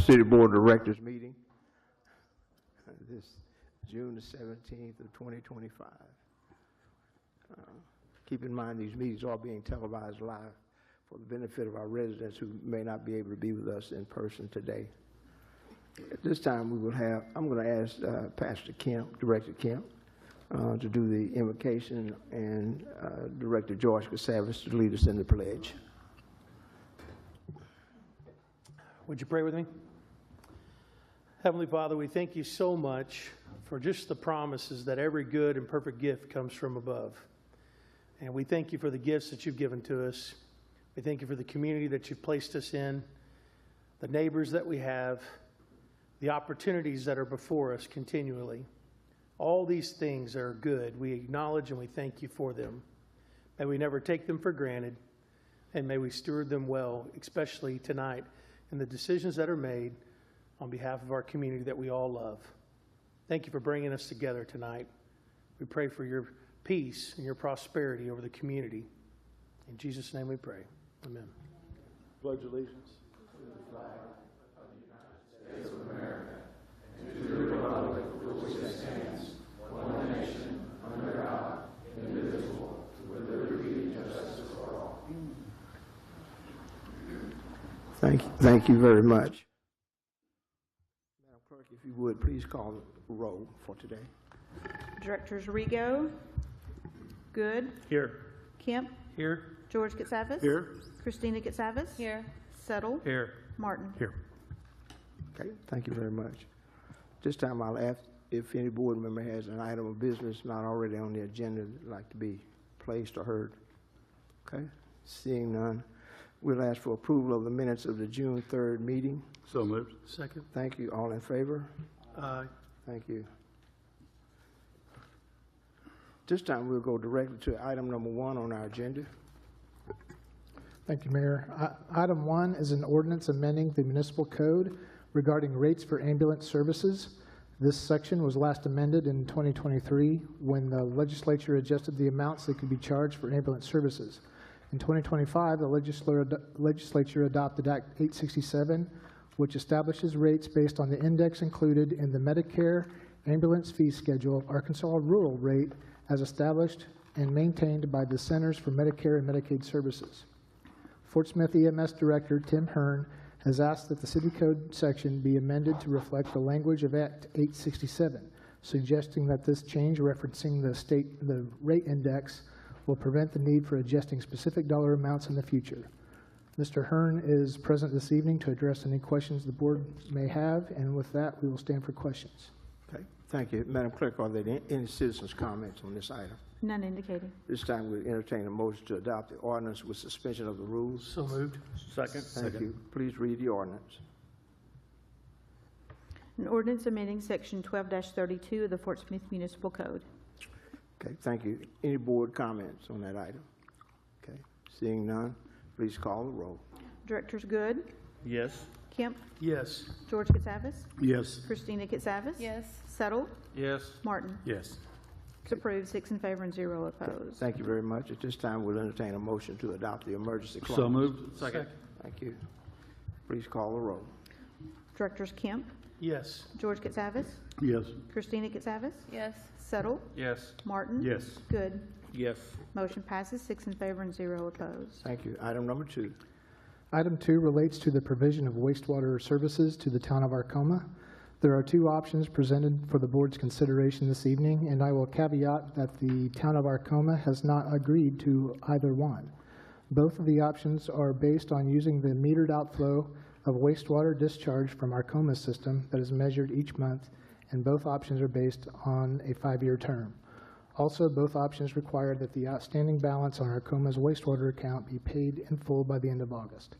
City Board of Directors meeting this June the 17th of 2025. Keep in mind these meetings are being televised live for the benefit of our residents who may not be able to be with us in person today. At this time, I'm going to ask Pastor Kemp, Director Kemp, to do the invocation, and Director George Casavis to lead us in the pledge. Would you pray with me? Heavenly Father, we thank you so much for just the promises that every good and perfect gift comes from above. And we thank you for the gifts that you've given to us. We thank you for the community that you've placed us in, the neighbors that we have, the opportunities that are before us continually. All these things are good. We acknowledge and we thank you for them. May we never take them for granted, and may we steward them well, especially tonight in the decisions that are made on behalf of our community that we all love. Thank you for bringing us together tonight. We pray for your peace and your prosperity over the community. In Jesus' name we pray. Amen. Pledge allegiance to the flag of the United States of America and to the republic for which it stands, one nation, under God, indivisible, with liberty and justice for all. Thank you very much. Madam Clerk, if you would, please call the roll for today. Directors Rigo, Good. Here. Kemp. Here. George Casavis. Here. Christina Casavis. Here. Settle. Here. Martin. Here. Okay, thank you very much. This time I'll ask if any board member has an item of business not already on the agenda that would like to be placed or heard. Okay, seeing none, we'll ask for approval of the minutes of the June 3rd meeting. So moved. Second. Thank you. All in favor? Aye. Thank you. This time we'll go directly to item number 1 on our agenda. Thank you, Mayor. Item 1 is an ordinance amending the municipal code regarding rates for ambulance services. This section was last amended in 2023 when the legislature adjusted the amounts that could be charged for ambulance services. In 2025, the legislature adopted Act 867, which establishes rates based on the index included in the Medicare ambulance fee schedule, Arkansas rural rate, as established and maintained by the Centers for Medicare and Medicaid Services. Fort Smith EMS Director Tim Hearn has asked that the City Code section be amended to reflect the language of Act 867, suggesting that this change referencing the rate index will prevent the need for adjusting specific dollar amounts in the future. Mr. Hearn is present this evening to address any questions the board may have, and with that, we will stand for questions. Okay, thank you. Madam Clerk, are there any citizens' comments on this item? None indicated. This time we'll entertain a motion to adopt the ordinance with suspension of the rules. So moved. Second. Thank you. Please read the ordinance. An ordinance amending Section 12-32 of the Fort Smith Municipal Code. Okay, thank you. Any board comments on that item? Okay, seeing none, please call the roll. Directors Good. Yes. Kemp. Yes. George Casavis. Yes. Christina Casavis. Yes. Settle. Yes. Martin. Yes. It's approved, 6 in favor and 0 opposed. Thank you very much. At this time, we'll entertain a motion to adopt the emergency clause. So moved. Second. Thank you. Please call the roll. Directors Kemp. Yes. George Casavis. Yes. Christina Casavis. Yes. Settle. Yes. Martin. Yes. Good. Yes. Motion passes, 6 in favor and 0 opposed. Thank you. Item number 2. Item 2 relates to the provision of wastewater services to the Town of Arkoma. There are 2 options presented for the board's consideration this evening, and I will caveat that the Town of Arkoma has not agreed to either one. Both of the options are based on using the metered outflow of wastewater discharge from Arkoma's system that is measured each month, and both options are based on a 5-year term. Also, both options require that the outstanding balance on Arkoma's wastewater account be paid in full by the end of August.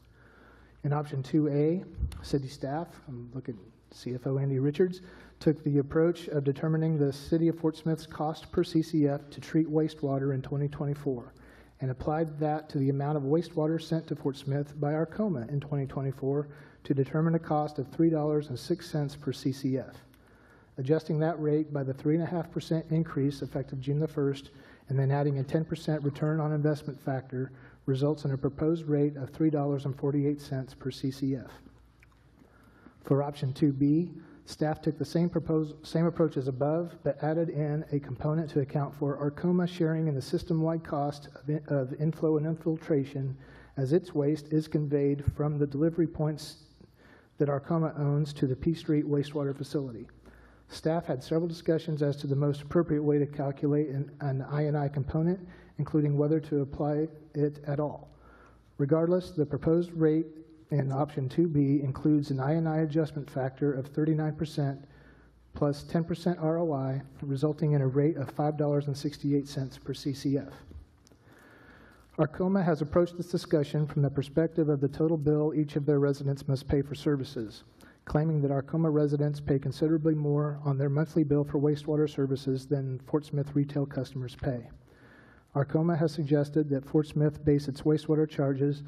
In option 2A, city staff, I'm looking at CFO Andy Richards, took the approach of determining the City of Fort Smith's cost per CCF to treat wastewater in 2024 and applied that to the amount of wastewater sent to Fort Smith by Arkoma in 2024 to determine a cost of $3.06 per CCF. Adjusting that rate by the 3.5% increase effective June the 1st and then adding a 10% return on investment factor results in a proposed rate of $3.48 per CCF. For option 2B, staff took the same approach as above, but added in a component to account for Arkoma sharing in the system-wide cost of inflow and infiltration as its waste is conveyed from the delivery points that Arkoma owns to the P Street wastewater facility. Staff had several discussions as to the most appropriate way to calculate an I&I component, including whether to apply it at all. Regardless, the proposed rate in option 2B includes an I&I adjustment factor of 39% plus 10% ROI, resulting in a rate of $5.68 per CCF. Arkoma has approached this discussion from the perspective of the total bill each of their residents must pay for services, claiming that Arkoma residents pay considerably more on their monthly bill for wastewater services than Fort Smith retail customers pay. Arkoma has suggested that Fort Smith base its wastewater charges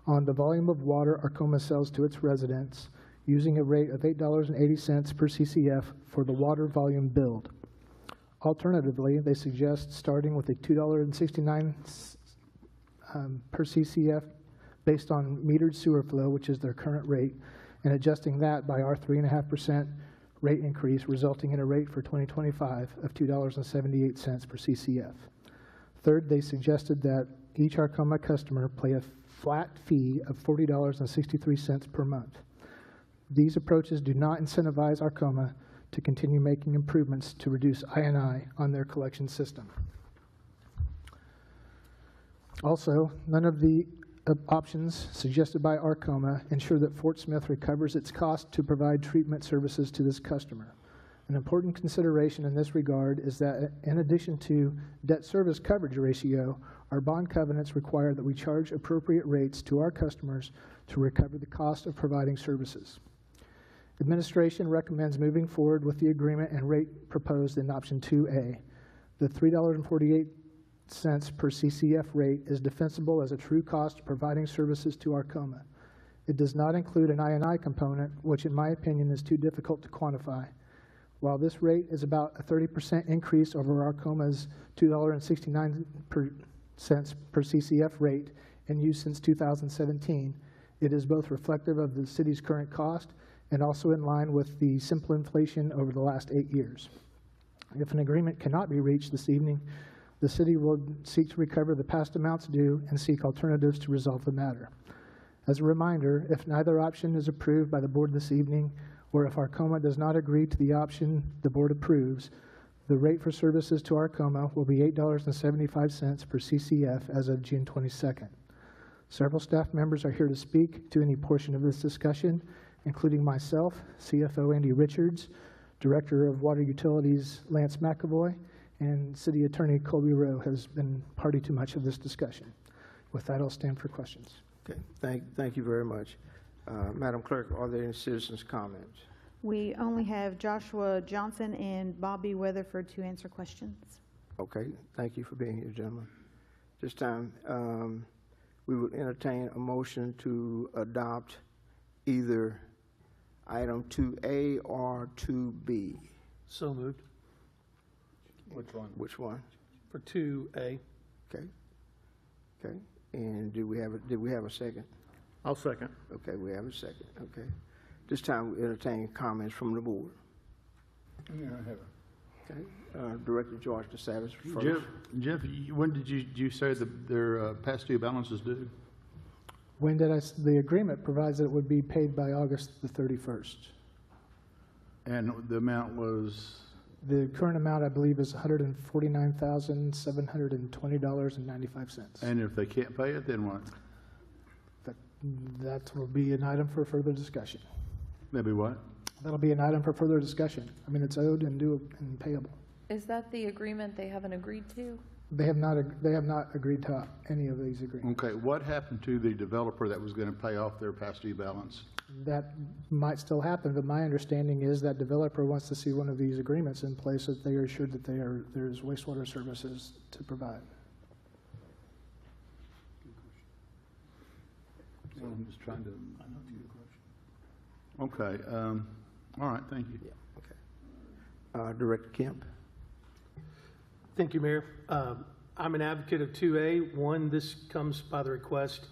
on the volume of water Arkoma sells to its residents, using a rate of $8.80 per CCF for the water volume billed. Alternatively, they suggest starting with a $2.69 per CCF based on metered sewer flow, which is their current rate, and adjusting that by our 3.5% rate increase, resulting in a rate for 2025 of $2.78 per CCF. Third, they suggested that each Arkoma customer pay a flat fee of $40.63 per month. These approaches do not incentivize Arkoma to continue making improvements to reduce I&I on their collection system. Also, none of the options suggested by Arkoma ensure that Fort Smith recovers its cost to provide treatment services to this customer. An important consideration in this regard is that in addition to debt service coverage ratio, our bond covenants require that we charge appropriate rates to our customers to recover the cost of providing services. Administration recommends moving forward with the agreement and rate proposed in option 2A. The $3.48 per CCF rate is defensible as a true cost of providing services to Arkoma. It does not include an I&I component, which in my opinion is too difficult to quantify. While this rate is about a 30% increase over Arkoma's $2.69 per CCF rate in use since 2017, it is both reflective of the city's current cost and also in line with the simple inflation over the last 8 years. If an agreement cannot be reached this evening, the city will seek to recover the past amounts due and seek alternatives to resolve the matter. As a reminder, if neither option is approved by the board this evening, or if Arkoma does not agree to the option the board approves, the rate for services to Arkoma will be $8.75 per CCF as of June 22nd. Several staff members are here to speak to any portion of this discussion, including myself, CFO Andy Richards, Director of Water Utilities Lance McAvoy, and City Attorney Colby Rowe has been party to much of this discussion. With that, I'll stand for questions. Okay, thank you very much. Madam Clerk, are there any citizens' comments? We only have Joshua Johnson and Bobby Weatherford to answer questions. Okay, thank you for being here, gentlemen. This time, we will entertain a motion to adopt either item 2A or 2B. So moved. Which one? Which one? For 2A. Okay. Okay. And did we have a second? I'll second. Okay, we have a second. Okay. This time we entertain comments from the board. Yeah, I have Okay. Director George DeSavis first. Jeff, when did you say that their past due balance is due? When did the agreement provides that it would be paid by August the 31st. And the amount was? The current amount, I believe, is $149,720.95. And if they can't pay it, then what? That will be an item for further discussion. Maybe what? That'll be an item for further discussion. I mean, it's owed and due and payable. Is that the agreement they haven't agreed to? They have not agreed to any of these agreements. Okay, what happened to the developer that was going to pay off their past due balance? That might still happen, but my understanding is that developer wants to see one of these agreements in place so that they are assured that there's wastewater services to provide. So I'm just trying to. Okay. All right. Thank you. Yeah. Okay. Director Kemp. Thank you, Mayor. I'm an advocate of 2A. One, this comes by the request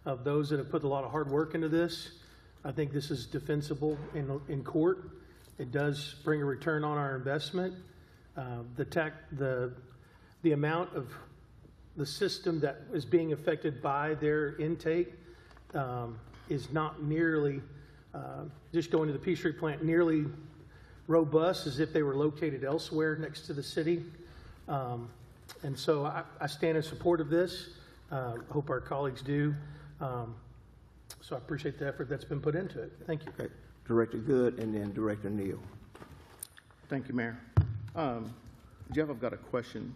of those that have put a lot of hard work into this. I think this is defensible in court. It does bring a return on our investment. The amount of the system that is being affected by their intake is not nearly, just going to the Peachtree plant, nearly robust as if they were located elsewhere next to the city. And so I stand in support of this. I hope our colleagues do. So I appreciate the effort that's been put into it. Thank you. Okay. Director Good and then Director Neal. Thank you, Mayor. Jeff, I've got a question.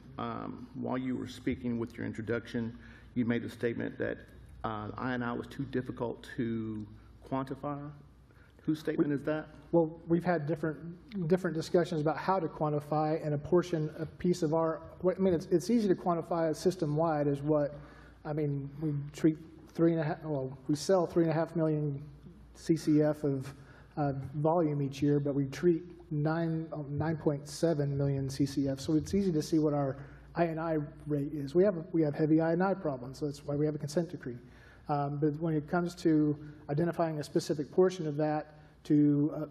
While you were speaking with your introduction, you made the statement that I&I was too difficult to quantify. Whose statement is that? Well, we've had different discussions about how to quantify and apportion a piece of our, I mean, it's easy to quantify system-wide as what, I mean, we treat we sell 3.5 million CCF of volume each year, but we treat 9.7 million CCF. So it's easy to see what our I&I rate is. We have heavy I&I problems, so that's why we have a consent decree. But when it comes to identifying a specific portion of that to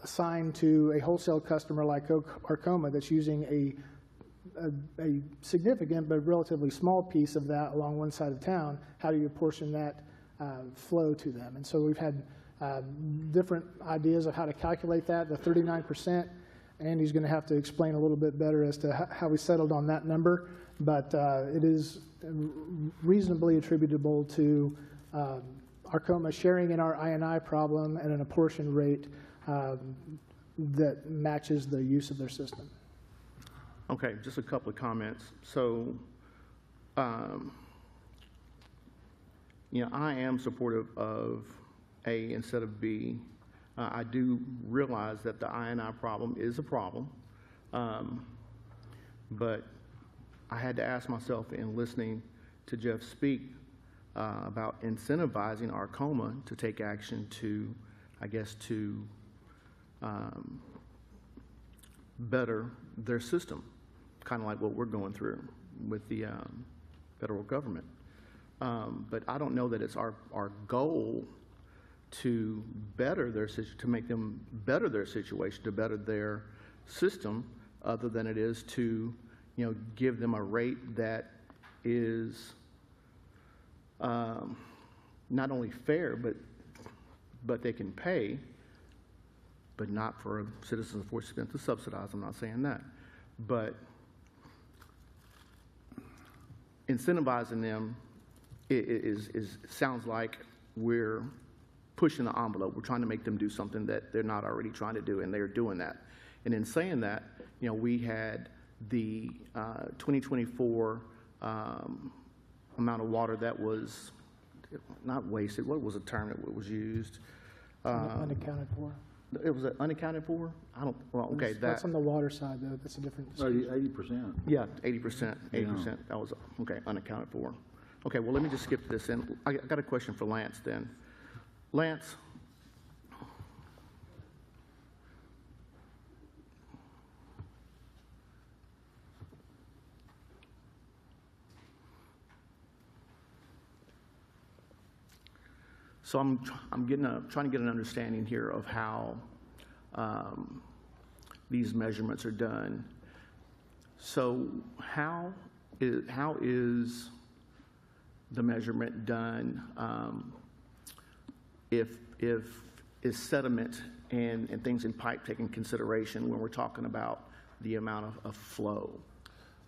assign to a wholesale customer like Arkoma that's using a significant but relatively small piece of that along one side of town, how do you apportion that flow to them? And so we've had different ideas of how to calculate that. The 39%, Andy's going to have to explain a little bit better as to how we settled on that number, but it is reasonably attributable to Arkoma sharing in our I&I problem at an apportion rate that matches the use of their system. Okay, just a couple of comments. So, you know, I am supportive of A instead of B. I do realize that the I&I problem is a problem, but I had to ask myself in listening to Jeff speak about incentivizing Arkoma to take action to, I guess, to better their system, kind of like what we're going through with the federal government. But I don't know that it's our goal to better their to make them better their situation, to better their system, other than it is to, you know, give them a rate that is not only fair, but they can pay, but not for citizens of Fort Smith to subsidize. I'm not saying that, but incentivizing them sounds like we're pushing the envelope. We're trying to make them do something that they're not already trying to do, and they're doing that. And in saying that, you know, we had the 2024 amount of water that was not wasted. What was the term that was used? Unaccounted for. It was unaccounted for? I don't, well, okay. That's on the water side, though. That's a different discussion. 80%. Yeah, 80%. 80%. That was, okay, unaccounted for. Okay, well, let me just skip this in. I got a question for Lance then. Lance, so I'm trying to get an understanding here of how these measurements are done. So how is the measurement done if is sediment and things in pipe taken consideration when we're talking about the amount of flow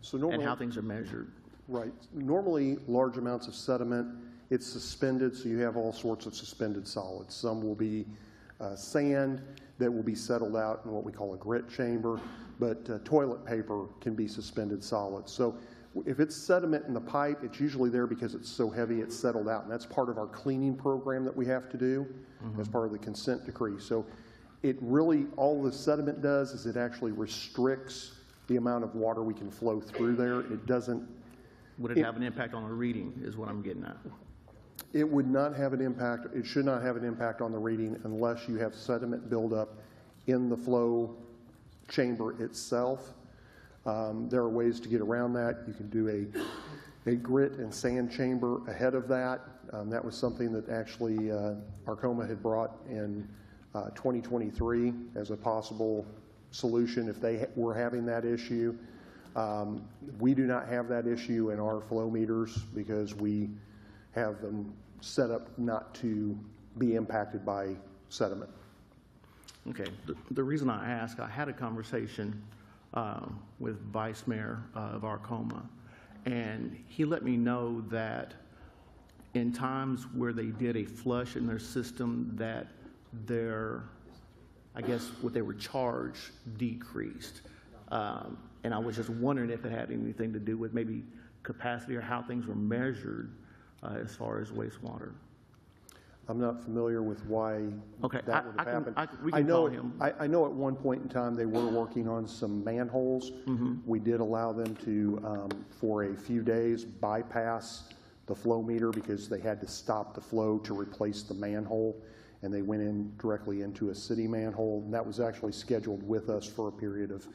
So normally, and how things are measured? right. Normally, large amounts of sediment, it's suspended, so you have all sorts of suspended solids. Some will be sand that will be settled out in what we call a grit chamber, but toilet paper can be suspended solids. So if it's sediment in the pipe, it's usually there because it's so heavy it's settled out, and that's part of our cleaning program that we have to do as part of the consent decree. So it really, all the sediment does is it actually restricts the amount of water we can flow through there. It doesn't. Would it have an impact on the reading is what I'm getting at. It would not have an impact, it should not have an impact on the reading unless you have sediment buildup in the flow chamber itself. There are ways to get around that. You can do a grit and sand chamber ahead of that. That was something that actually Arkoma had brought in 2023 as a possible solution if they were having that issue. We do not have that issue in our flow meters because we have them set up not to be impacted by sediment. Okay, the reason I ask, I had a conversation with Vice Mayor of Arkoma, and he let me know that in times where they did a flush in their system that their, I guess, what they were charged decreased. And I was just wondering if it had anything to do with maybe capacity or how things were measured as far as wastewater. I'm not familiar with why Okay, that would have happened. we can call him. I know at one point in time they were working on some manholes. We did allow them to, for a few days, bypass the flow meter because they had to stop the flow to replace the manhole, and they went in directly into a city manhole. And that was actually scheduled with us for a period of,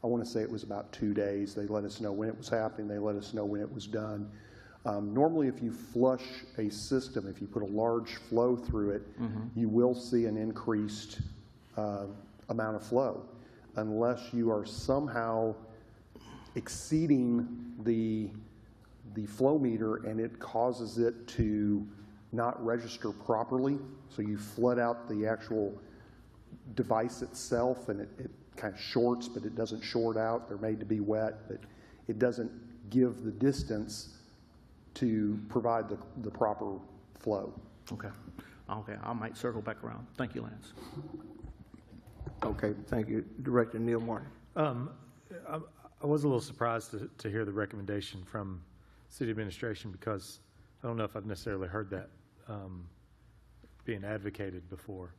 I want to say it was about 2 days. They let us know when it was happening. They let us know when it was done. Normally, if you flush a system, if you put a large flow through it, you will see an increased amount of flow, unless you are somehow exceeding the flow meter and it causes it to not register properly. So you flood out the actual device itself and it kind of shorts, but it doesn't short out. They're made to be wet, but it doesn't give the distance to provide the proper flow. Okay. Okay, I might circle back around. Thank you, Lance. Okay, thank you. Director Neil Martin. I was a little surprised to hear the recommendation from city administration because I don't know if I've necessarily heard that being advocated before.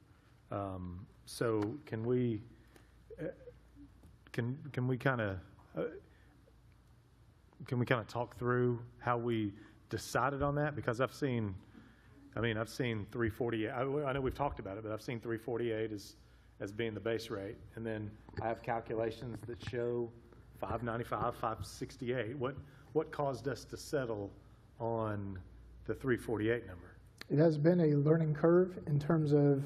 So can we kind of talk through how we decided on that? Because I've seen 348. I know we've talked about it, but I've seen 348 as being the base rate, and then I have calculations that show 595, 568. What caused us to settle on the 348 number? It has been a learning curve in terms of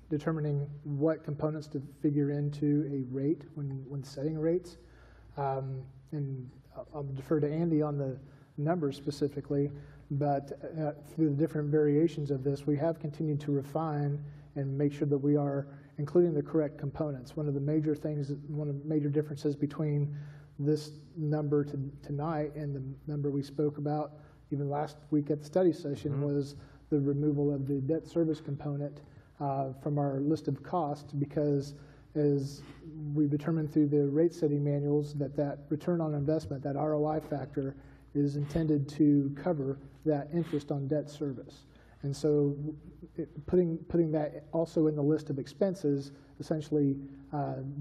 determining what components to figure into a rate when setting rates. And I'll defer to Andy on the numbers specifically, but through the different variations of this, we have continued to refine and make sure that we are including the correct components. One of the major differences between this number tonight and the number we spoke about even last week at the study session was the removal of the debt service component from our list of costs, because as we determined through the rate setting manuals that return on investment, that ROI factor, is intended to cover that interest on debt service. And so putting that also in the list of expenses essentially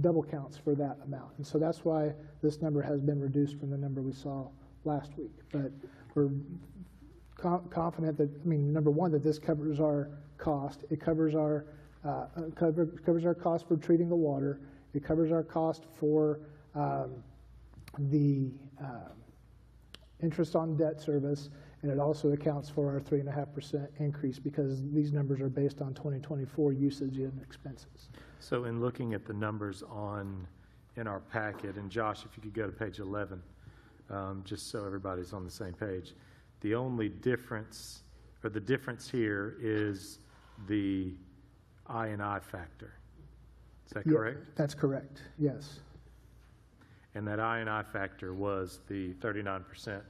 double counts for that amount. And so that's why this number has been reduced from the number we saw last week. But we're confident that, number one, that this covers our cost. It covers our covers our cost for treating the water. It covers our cost for the interest on debt service, and it also accounts for our 3.5% increase because these numbers are based on 2024 usage and expenses. So in looking at the numbers in our packet, and Josh, if you could go to page 11, just so everybody's on the same page, the only difference, or the difference here, is the I&I factor. Is that correct? Yeah, that's correct, yes. And that I&I factor was the 39%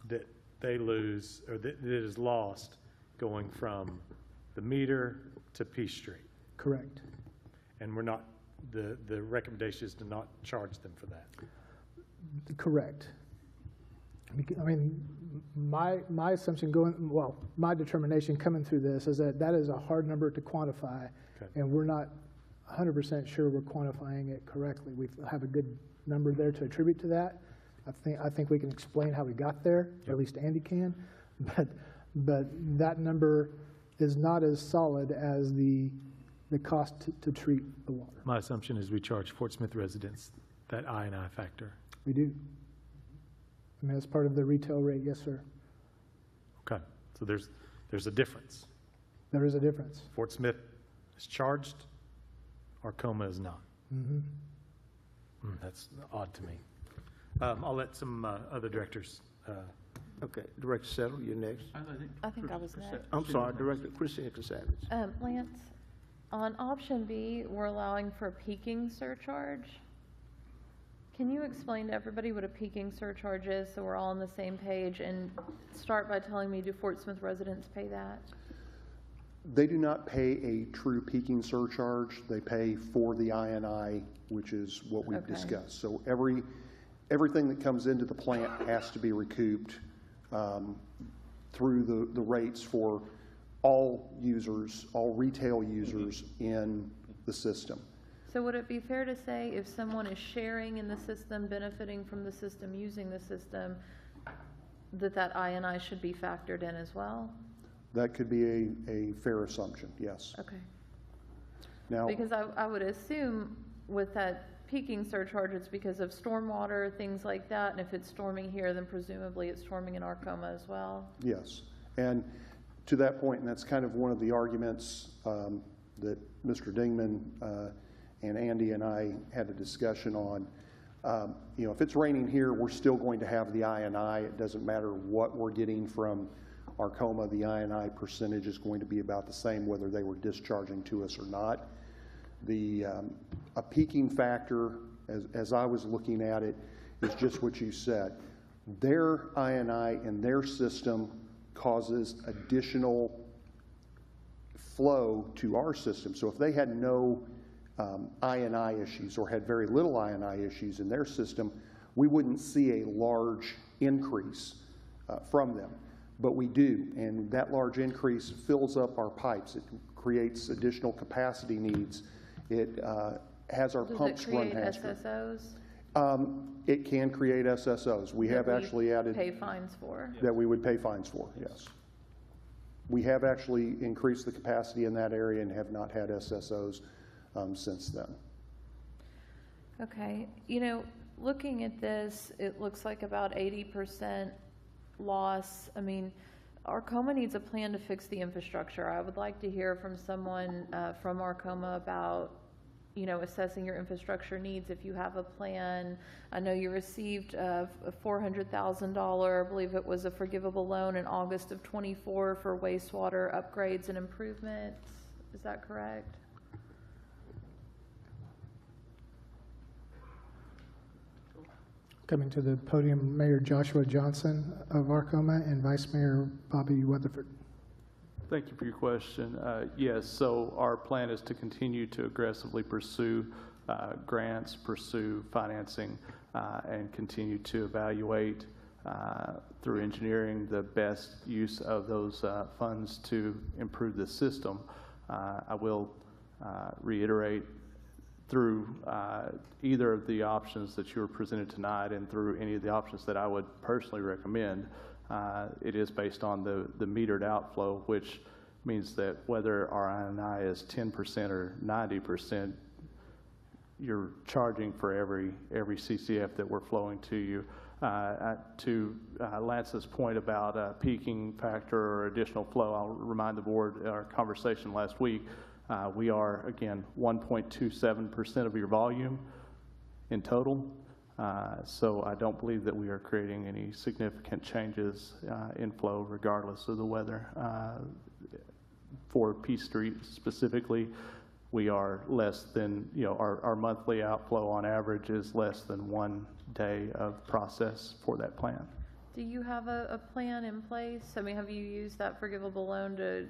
that they lose, or that is lost going from the meter to Peace Street. Correct. And we're not, the recommendation is to not charge them for that. Correct. My assumption my determination coming through this is that is a hard number to quantify, and we're not 100% sure we're quantifying it correctly. We have a good number there to attribute to that. I think we can explain how we got there, or at least Andy can, but that number is not as solid as the cost to treat the water. My assumption is we charge Fort Smith residents that I&I factor. We do. I mean, as part of the retail rate, yes, sir. Okay, so there's a difference. There is a difference. Fort Smith is charged, Arkoma is not. Mhm. That's odd to me. I'll let some other directors. Okay, Director Settle, you're next. I think I was next. I'm sorry, Director Christina Casavage. Lance, on option B, we're allowing for a peaking surcharge. Can you explain to everybody what a peaking surcharge is so we're all on the same page, and start by telling me, do Fort Smith residents pay that? They do not pay a true peaking surcharge. They pay for the INI, which is what we've Okay. discussed. So everything that comes into the plant has to be recouped through the rates for all users, all retail users in the system. So would it be fair to say if someone is sharing in the system, benefiting from the system, using the system, that INI should be factored in as well? That could be a fair assumption, yes. Okay. Now, Because I would assume with that peaking surcharge, it's because of stormwater, things like that, and if it's storming here, then presumably it's storming in Arkoma as well. yes. And to that point, and that's kind of one of the arguments that Mr. Dingman and Andy and I had a discussion on. You know, if it's raining here, we're still going to have the INI. It doesn't matter what we're getting from Arkoma, the INI percentage is going to be about the same whether they were discharging to us or not. A peaking factor, as I was looking at it, is just what you said. Their INI and their system causes additional flow to our system. So if they had no INI issues or had very little INI issues in their system, we wouldn't see a large increase from them. But we do, and that large increase fills up our pipes. It creates additional capacity needs. It has our pumps run Does faster. it create SSOs? It can create SSOs. We have actually added Pay fines for? that we would pay fines for, yes. We have actually increased the capacity in that area and have not had SSOs since then. Okay, you know, looking at this, it looks like about 80% loss. I mean, Arkoma needs a plan to fix the infrastructure. I would like to hear from someone from Arkoma about, you know, assessing your infrastructure needs if you have a plan. I know you received a $400,000, I believe it was a forgivable loan in August of '24 for wastewater upgrades and improvements. Is that correct? Coming to the podium, Mayor Joshua Johnson of Arkoma and Vice Mayor Bobby Weatherford. Thank you for your question. Yes, so our plan is to continue to aggressively pursue grants, pursue financing, and continue to evaluate through engineering the best use of those funds to improve the system. I will reiterate through either of the options that you were presented tonight and through any of the options that I would personally recommend, it is based on the metered outflow, which means that whether our INI is 10% or 90%, you're charging for every CCF that we're flowing to you. To Lance's point about peaking factor or additional flow, I'll remind the board our conversation last week. We are, again, 1.27% of your volume in total. So I don't believe that we are creating any significant changes in flow regardless of the weather. For P Street specifically, we are less than, you know, our monthly outflow on average is less than 1 day of process for that plan. Do you have a plan in place? I mean, have you used that forgivable loan to,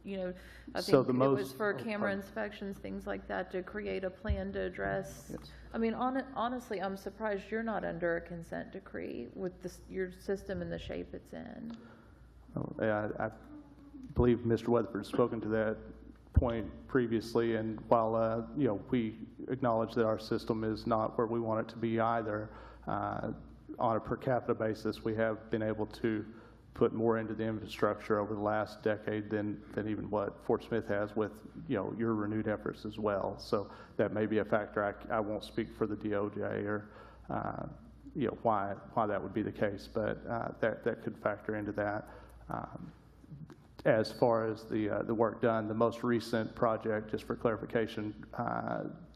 you know, I So think the it was most- for oh, camera pardon. inspections, things like that, to create a plan to address? Yes. I mean, honestly, I'm surprised you're not under a consent decree with this, your system in the shape it's in. I believe Mr. Weatherford has spoken to that point previously, and while you know, we acknowledge that our system is not where we want it to be either, on a per capita basis, we have been able to put more into the infrastructure over the last decade than even what Fort Smith has with, you know, your renewed efforts as well. So that may be a factor. I won't speak for the DOJ or, why that would be the case, but that could factor into that. As far as the work done, the most recent project, just for clarification,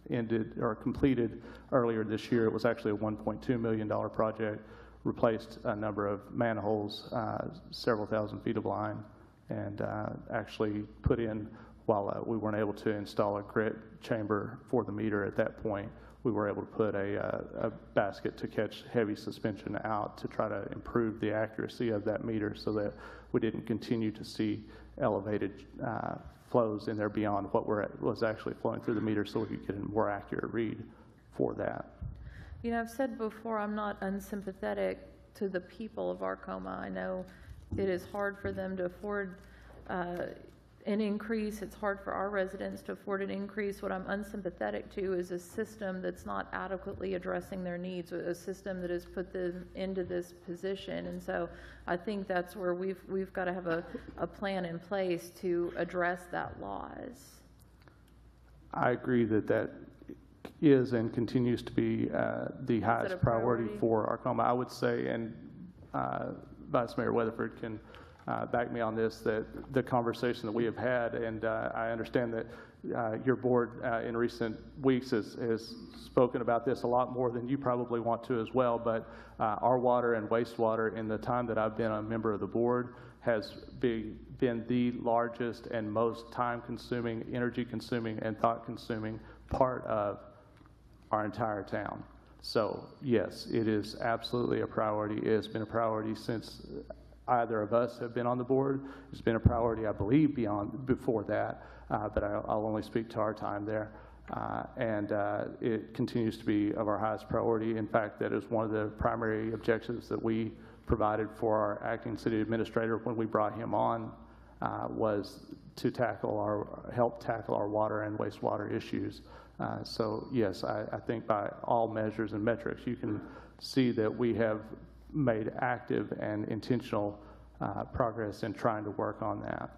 ended or completed earlier this year. It was actually a $1.2 million project, replaced a number of manholes, several thousand feet of line, and actually put in, while we weren't able to install a grit chamber for the meter at that point, we were able to put a basket to catch heavy suspension out to try to improve the accuracy of that meter so that we didn't continue to see elevated flows in there beyond what was actually flowing through the meter, so we could get a more accurate read for that. You know, I've said before, I'm not unsympathetic to the people of Arkoma. I know it is hard for them to afford an increase. It's hard for our residents to afford an increase. What I'm unsympathetic to is a system that's not adequately addressing their needs, a system that has put them into this position. And so I think that's where we've got to have a plan in place to address that loss. I agree that is and continues to be the highest priority for Arkoma. I would say, and Vice Mayor Weatherford can back me on this, that the conversation that we have had, and I understand that your board in recent weeks has spoken about this a lot more than you probably want to as well, but our water and wastewater in the time that I've been a member of the board has been the largest and most time-consuming, energy-consuming, and thought-consuming part of our entire town. So yes, it is absolutely a priority. It has been a priority since either of us have been on the board. It's been a priority, I believe, before that, but I'll only speak to our time there. And it continues to be of our highest priority. In fact, that is one of the primary objectives that we provided for our acting city administrator when we brought him on, was to help tackle our water and wastewater issues. So yes, I think by all measures and metrics, you can see that we have made active and intentional progress in trying to work on that.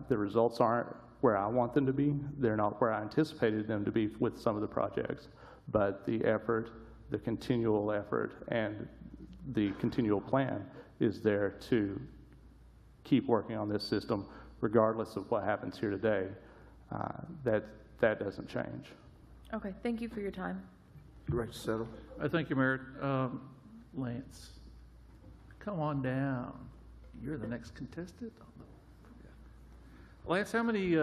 The results aren't where I want them to be. They're not where I anticipated them to be with some of the projects, but the effort, the continual effort, and the continual plan is there to keep working on this system regardless of what happens here today. That doesn't change. Okay, thank you for your time. Director Settle. Thank you, Mayor. Lance, come on down. You're the next contestant. Lance, how many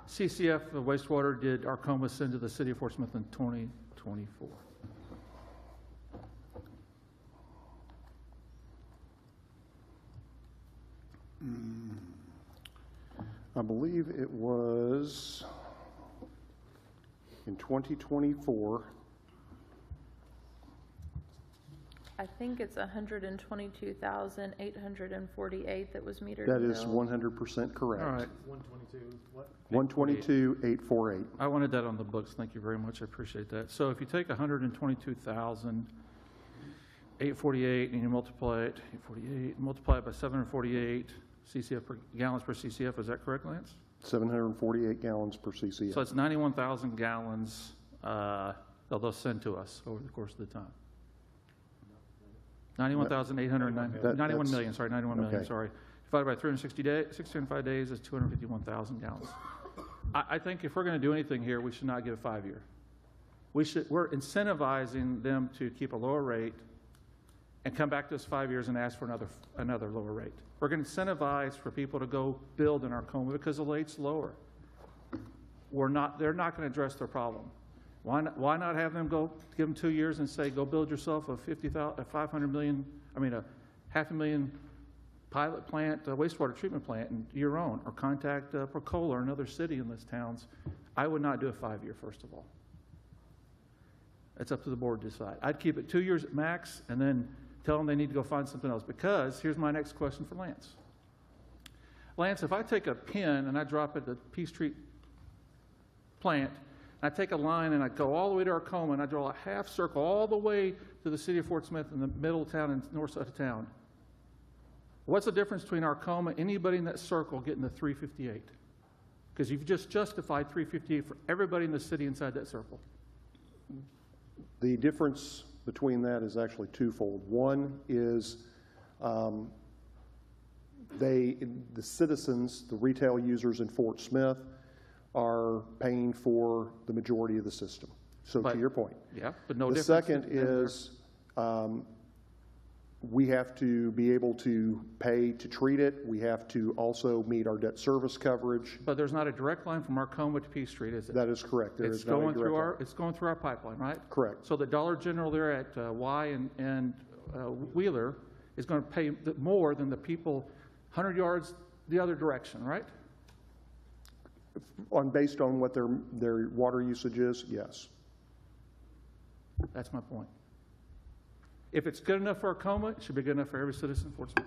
CCF of wastewater did Arkoma send to the city of Fort Smith in 2024? I believe it was in 2024. I think it's 122,848 that was metered. That and is billed. 100% correct. All right. 122, what? 122,848. I wanted that on the books. Thank you very much. I appreciate that. So if you take 122,848 and you multiply it, 848, multiply it by 748 CCF per gallons per CCF, is that correct, Lance? 748 gallons per CCF. So it's 91,000 gallons they'll send to us over the course of the time. 91,809, 91 million, sorry, 91 million, Okay. sorry. Divided by 605 days is 251,000 gallons. I think if we're going to do anything here, we should not get a 5-year. We're incentivizing them to keep a lower rate and come back to us 5 years and ask for another lower rate. We're going to incentivize for people to go build in Arkoma because the rate's lower. They're not going to address their problem. Why not have them give them 2 years and say, go build yourself a $500,000 pilot plant, wastewater treatment plant, and your own, or contact Procol or another city in those towns. I would not do a 5-year, first of all. It's up to the board to decide. I'd keep it 2 years at max and then tell them they need to go find something else, because here's my next question for Lance. Lance, if I take a pin and I drop it at the Peachtree plant, and I take a line and I go all the way to Arkoma and I draw a half circle all the way to the city of Fort Smith in the middle of town and north side of town, what's the difference between Arkoma, anybody in that circle getting the 358? Because you've just justified 358 for everybody in the city inside that circle. The difference between that is actually twofold. One is the citizens, the retail users in Fort Smith, are paying for the majority of the system. So But- to your point. Yeah, but no The difference. second is we have to be able to pay to treat it. We have to also meet our debt service coverage. But there's not a direct line from Arkoma to P Street, is it? That is correct. There It's is not a going through direct line. it's going through our pipeline, right? Correct. So the Dollar General there at Y and Wheeler is going to pay more than the people 100 yards the other direction, right? Based on what their water usage is, yes. That's my point. If it's good enough for Arkoma, it should be good enough for every citizen in Fort Smith.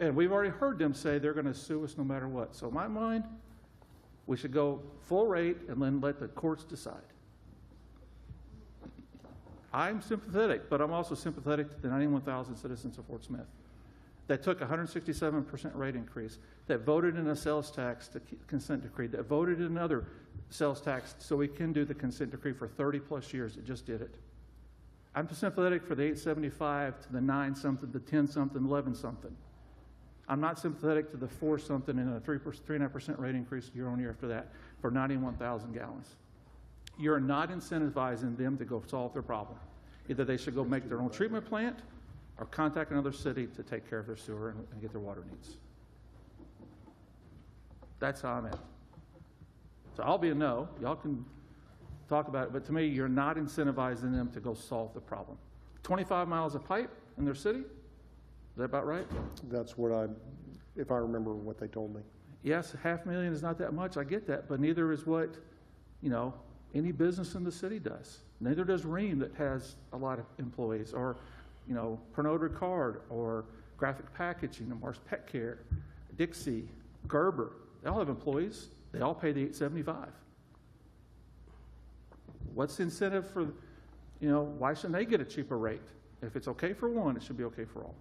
And we've already heard them say they're going to sue us no matter what. So in my mind, we should go full rate and then let the courts decide. I'm sympathetic, but I'm also sympathetic to the 91,000 citizens of Fort Smith that took a 167% rate increase, that voted in a sales tax to consent decree, that voted in another sales tax so we can do the consent decree for 30-plus years. It just did it. I'm sympathetic for the 875 to the 9-something, the 10-something, 11-something. I'm not sympathetic to the 4-something and a 3.5% rate increase year on year after that for 91,000 gallons. You're not incentivizing them to go solve their problem. Either they should go make their own treatment plant or contact another city to take care of their sewer and get their water needs. That's how I'm at. So I'll be a no. Y'all can talk about it, but to me, you're not incentivizing them to go solve the problem. 25 miles of pipe in their city? Is that about right? That's if I remember what they told me. Yes, $500,000 is not that much. I get that, but neither is what, any business in the city does. Neither does Ream that has a lot of employees, or, Pernod Ricard, or Graphic Packaging, or Mars Pet Care, Dixie, Gerber. They all have employees. They all pay the $875. What's the incentive for, why shouldn't they get a cheaper rate? If it's okay for one, it should be okay for all.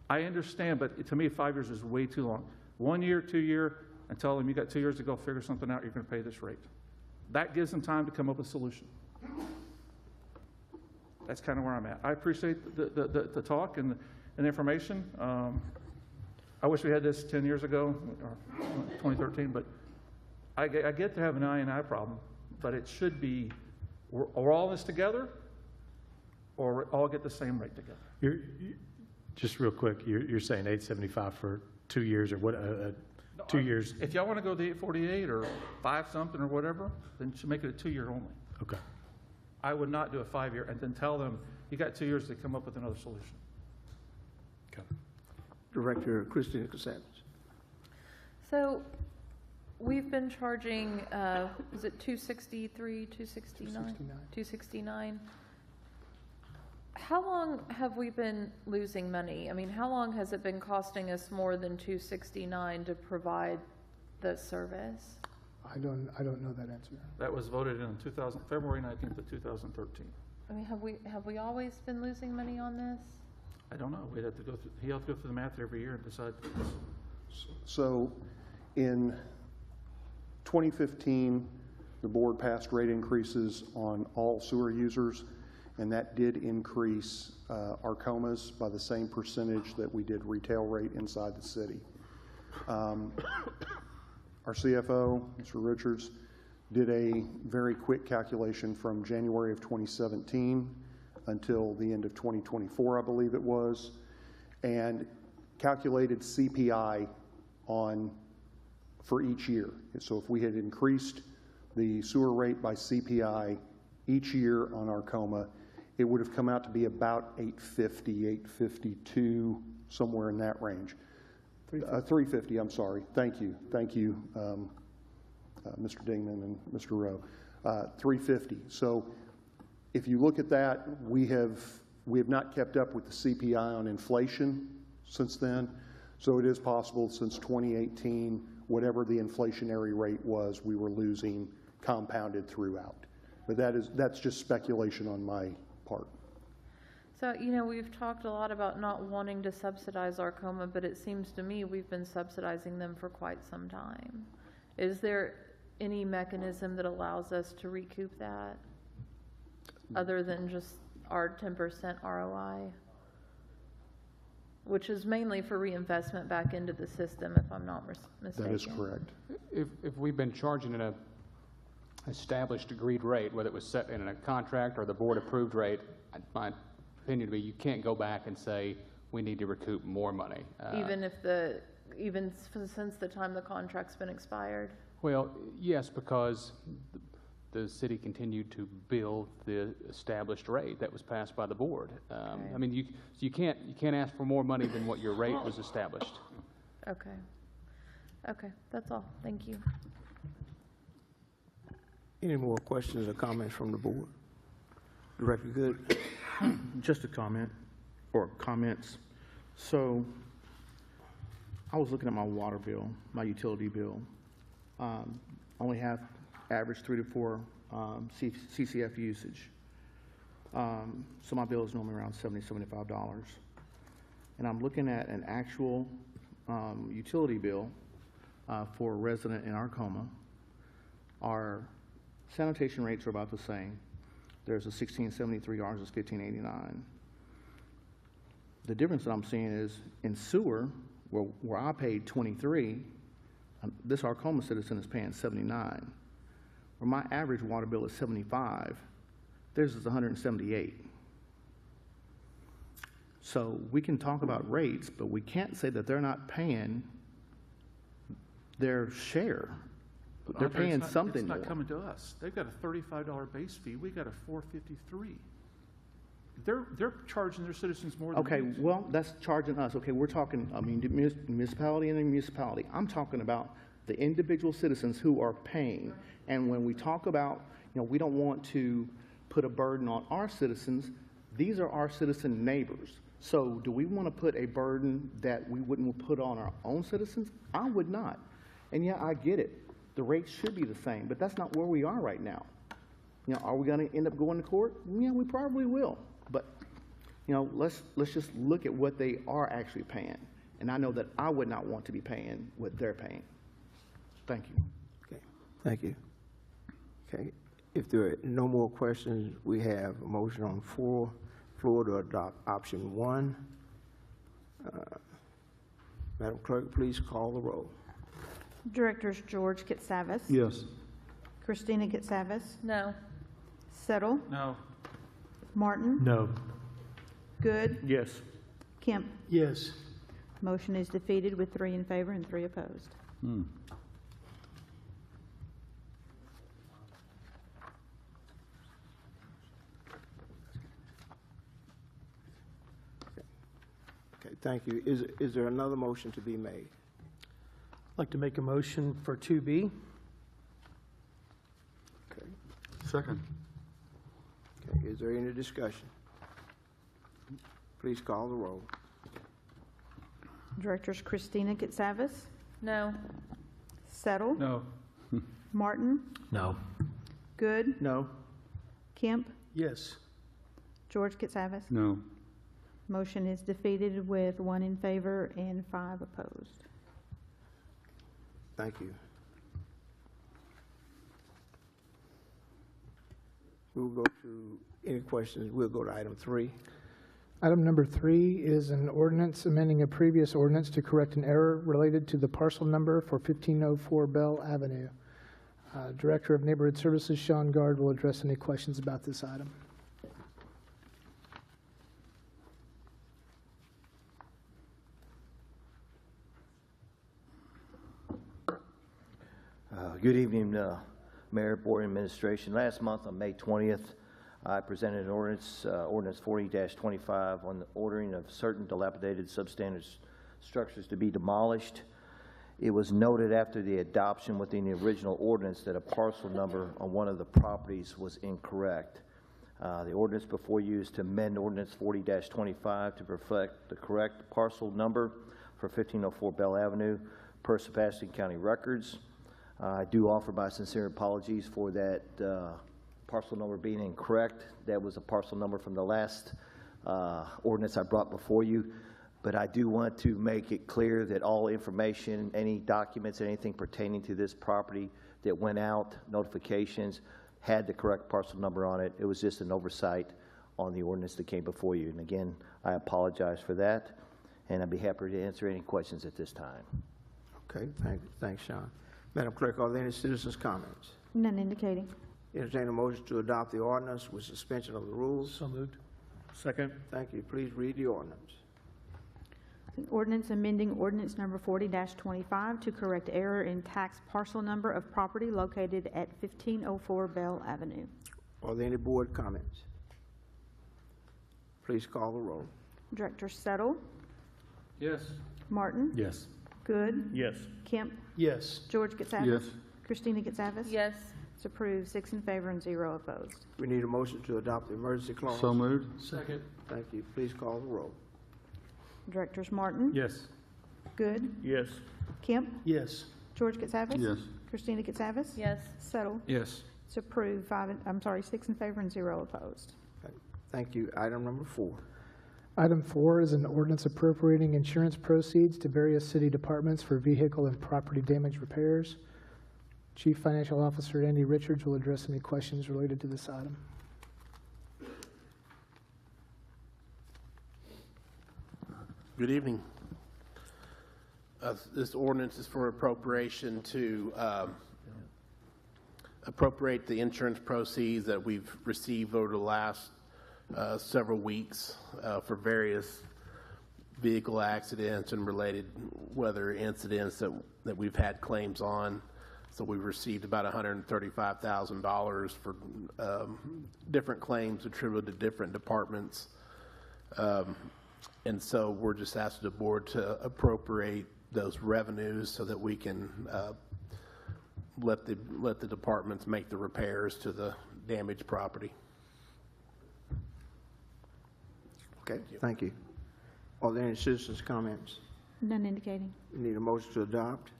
I understand, but to me, 5 years is way too long. 1 year, 2 year, and tell them you got 2 years to go figure something out, you're going to pay this rate. That gives them time to come up with a solution. That's kind of where I'm at. I appreciate the talk and the information. I wish we had this 10 years ago, or 2013, but I get to have an I&I problem, but it should be, we're all in this together, or we all get the same rate together. Just real quick, you're saying 875 for 2 years, or what, 2 years? If y'all want to go the 848 or 5-something or whatever, then you should make it a 2-year only. Okay. I would not do a 5-year and then tell them, you got 2 years to come up with another solution. Okay. Director Christina Cassavis. So we've been charging, is it 263, 269? 269. How long have we been losing money? I mean, how long has it been costing us more than 269 to provide the service? I don't know that answer. That was voted in February 19th of 2013. I mean, have we always been losing money on this? I don't know. We'd have to go through, he'll have to go through the math every year and decide. So in 2015, the board passed rate increases on all sewer users, and that did increase Arkoma's by the same percentage that we did retail rate inside the city. Our CFO, Mr. Richards, did a very quick calculation from January of 2017 until the end of 2024, I believe it was, and calculated CPI for each year. So if we had increased the sewer rate by CPI each year on Arkoma, it would have come out to be about 850, 852, somewhere in that range. 350, I'm sorry. Thank you, Mr. Dingman and Mr. Rowe. 350. So if you look at that, we have not kept up with the CPI on inflation since then. So it is possible since 2018, whatever the inflationary rate was, we were losing compounded throughout. But that's just speculation on my part. So, we've talked a lot about not wanting to subsidize Arkoma, but it seems to me we've been subsidizing them for quite some time. Is there any mechanism that allows us to recoup that, other than just our 10% ROI? Which is mainly for reinvestment back into the system, if I'm not mistaken. That is correct. If we've been charging an established agreed rate, whether it was set in a contract or the board-approved rate, my opinion would be you can't go back and say, we need to recoup more money. Even since the time the contract's been expired? Well, yes, because the city continued to bill the established rate that was passed by the board. I mean, you can't ask for more money than what your rate was established. Okay. Okay, that's all. Thank you. Any more questions or comments from the board? Director Good? Just a comment, or comments. So, I was looking at my water bill, my utility bill. Only have average 3 to 4 CCF usage. So my bill is normally around $70, $75. And I'm looking at an actual utility bill for a resident in Arkoma. Our sanitation rates are about the same. There's a $16.73, ours is $15.89. The difference that I'm seeing is in sewer, where I paid 23, this Arkoma citizen is paying 79. Where my average water bill is 75, theirs is 178. So we can talk about rates, but we can't say that they're not paying their share. They're Andre, paying something It's more. not coming to us. They've got a $35 base fee. We got a $4.53. They're charging their citizens more than Okay, we do. well, that's charging us. Okay, we're talking, I mean, municipality and municipality. I'm talking about the individual citizens who are paying. And when we talk about, we don't want to put a burden on our citizens. These are our citizen neighbors. So do we want to put a burden that we wouldn't put on our own citizens? I would not. And yeah, I get it. The rates should be the same, but that's not where we are right now. Are we going to end up going to court? Yeah, we probably will. But, let's just look at what they are actually paying. And I know that I would not want to be paying what they're paying. Thank you. Okay, thank you. Okay, if there are no more questions, we have a motion on the floor to adopt option 1. Madam Clerk, please call the roll. Directors George Katsavas. Yes. Christina Katsavas. No. Settle. No. Martin. No. Good. Yes. Kemp. Yes. Motion is defeated with 3 in favor and 3 opposed. Okay, thank you. Is there another motion to be made? I'd like to make a motion for 2B. Okay. Second. Okay, is there any discussion? Please call the roll. Directors Christina Katsavas. No. Settle. No. Martin. No. Good. No. Kemp. Yes. George Katsavas. No. Motion is defeated with 1 in favor and 5 opposed. Thank you. We'll go to any questions. We'll go to item 3. Item number 3 is an ordinance amending a previous ordinance to correct an error related to the parcel number for 1504 Belle Avenue. Director of Neighborhood Services, Sean Gard, will address any questions about this item. Good evening, Mayor, Board, and Administration. Last month, on May 20th, I presented an ordinance, Ordinance 40-25, on the ordering of certain dilapidated substandard structures to be demolished. It was noted after the adoption within the original ordinance that a parcel number on one of the properties was incorrect. The ordinance before you is to amend Ordinance 40-25 to reflect the correct parcel number for 1504 Belle Avenue per Sebastian County records. I do offer my sincere apologies for that parcel number being incorrect. That was a parcel number from the last ordinance I brought before you. But I do want to make it clear that all information, any documents, anything pertaining to this property that went out, notifications, had the correct parcel number on it. It was just an oversight on the ordinance that came before you. And again, I apologize for that, and I'd be happy to answer any questions at this time. Okay, thanks, Sean. Madam Clerk, are there any citizens' comments? None indicating. Entertain a motion to adopt the ordinance with suspension of the rules. So moved. Second. Thank you. Please read the ordinance. An ordinance amending ordinance number 40-25 to correct error in tax parcel number of property located at 1504 Belle Avenue. Are there any board comments? Please call the roll. Director Settle, Yes. Martin, Yes. Good, Yes. Kemp, Yes. George Katsavas. Yes. Christina Katsavas. Yes. It's approved, 6 in favor and 0 opposed. We need a motion to adopt the emergency clause. So moved. Second. Thank you. Please call the roll. Directors Martin, Yes. Good, Yes. Kemp, Yes. George Katsavas. Yes. Christina Katsavas. Yes. Settle. Yes. It's approved, 6 in favor and 0 opposed. Thank you. Item number 4. Item 4 is an ordinance appropriating insurance proceeds to various city departments for vehicle and property damage repairs. Chief Financial Officer Andy Richards will address any questions related to this item. Good evening. This ordinance is for appropriation to appropriate the insurance proceeds that we've received over the last several weeks for various vehicle accidents and related weather incidents that we've had claims on. So we've received about $135,000 for different claims attributed to different departments. And so we're just asking the board to appropriate those revenues so that we can let the departments make the repairs to the damaged property. Okay, thank you. Are there any citizens' comments? None indicating. We need a motion to adopt.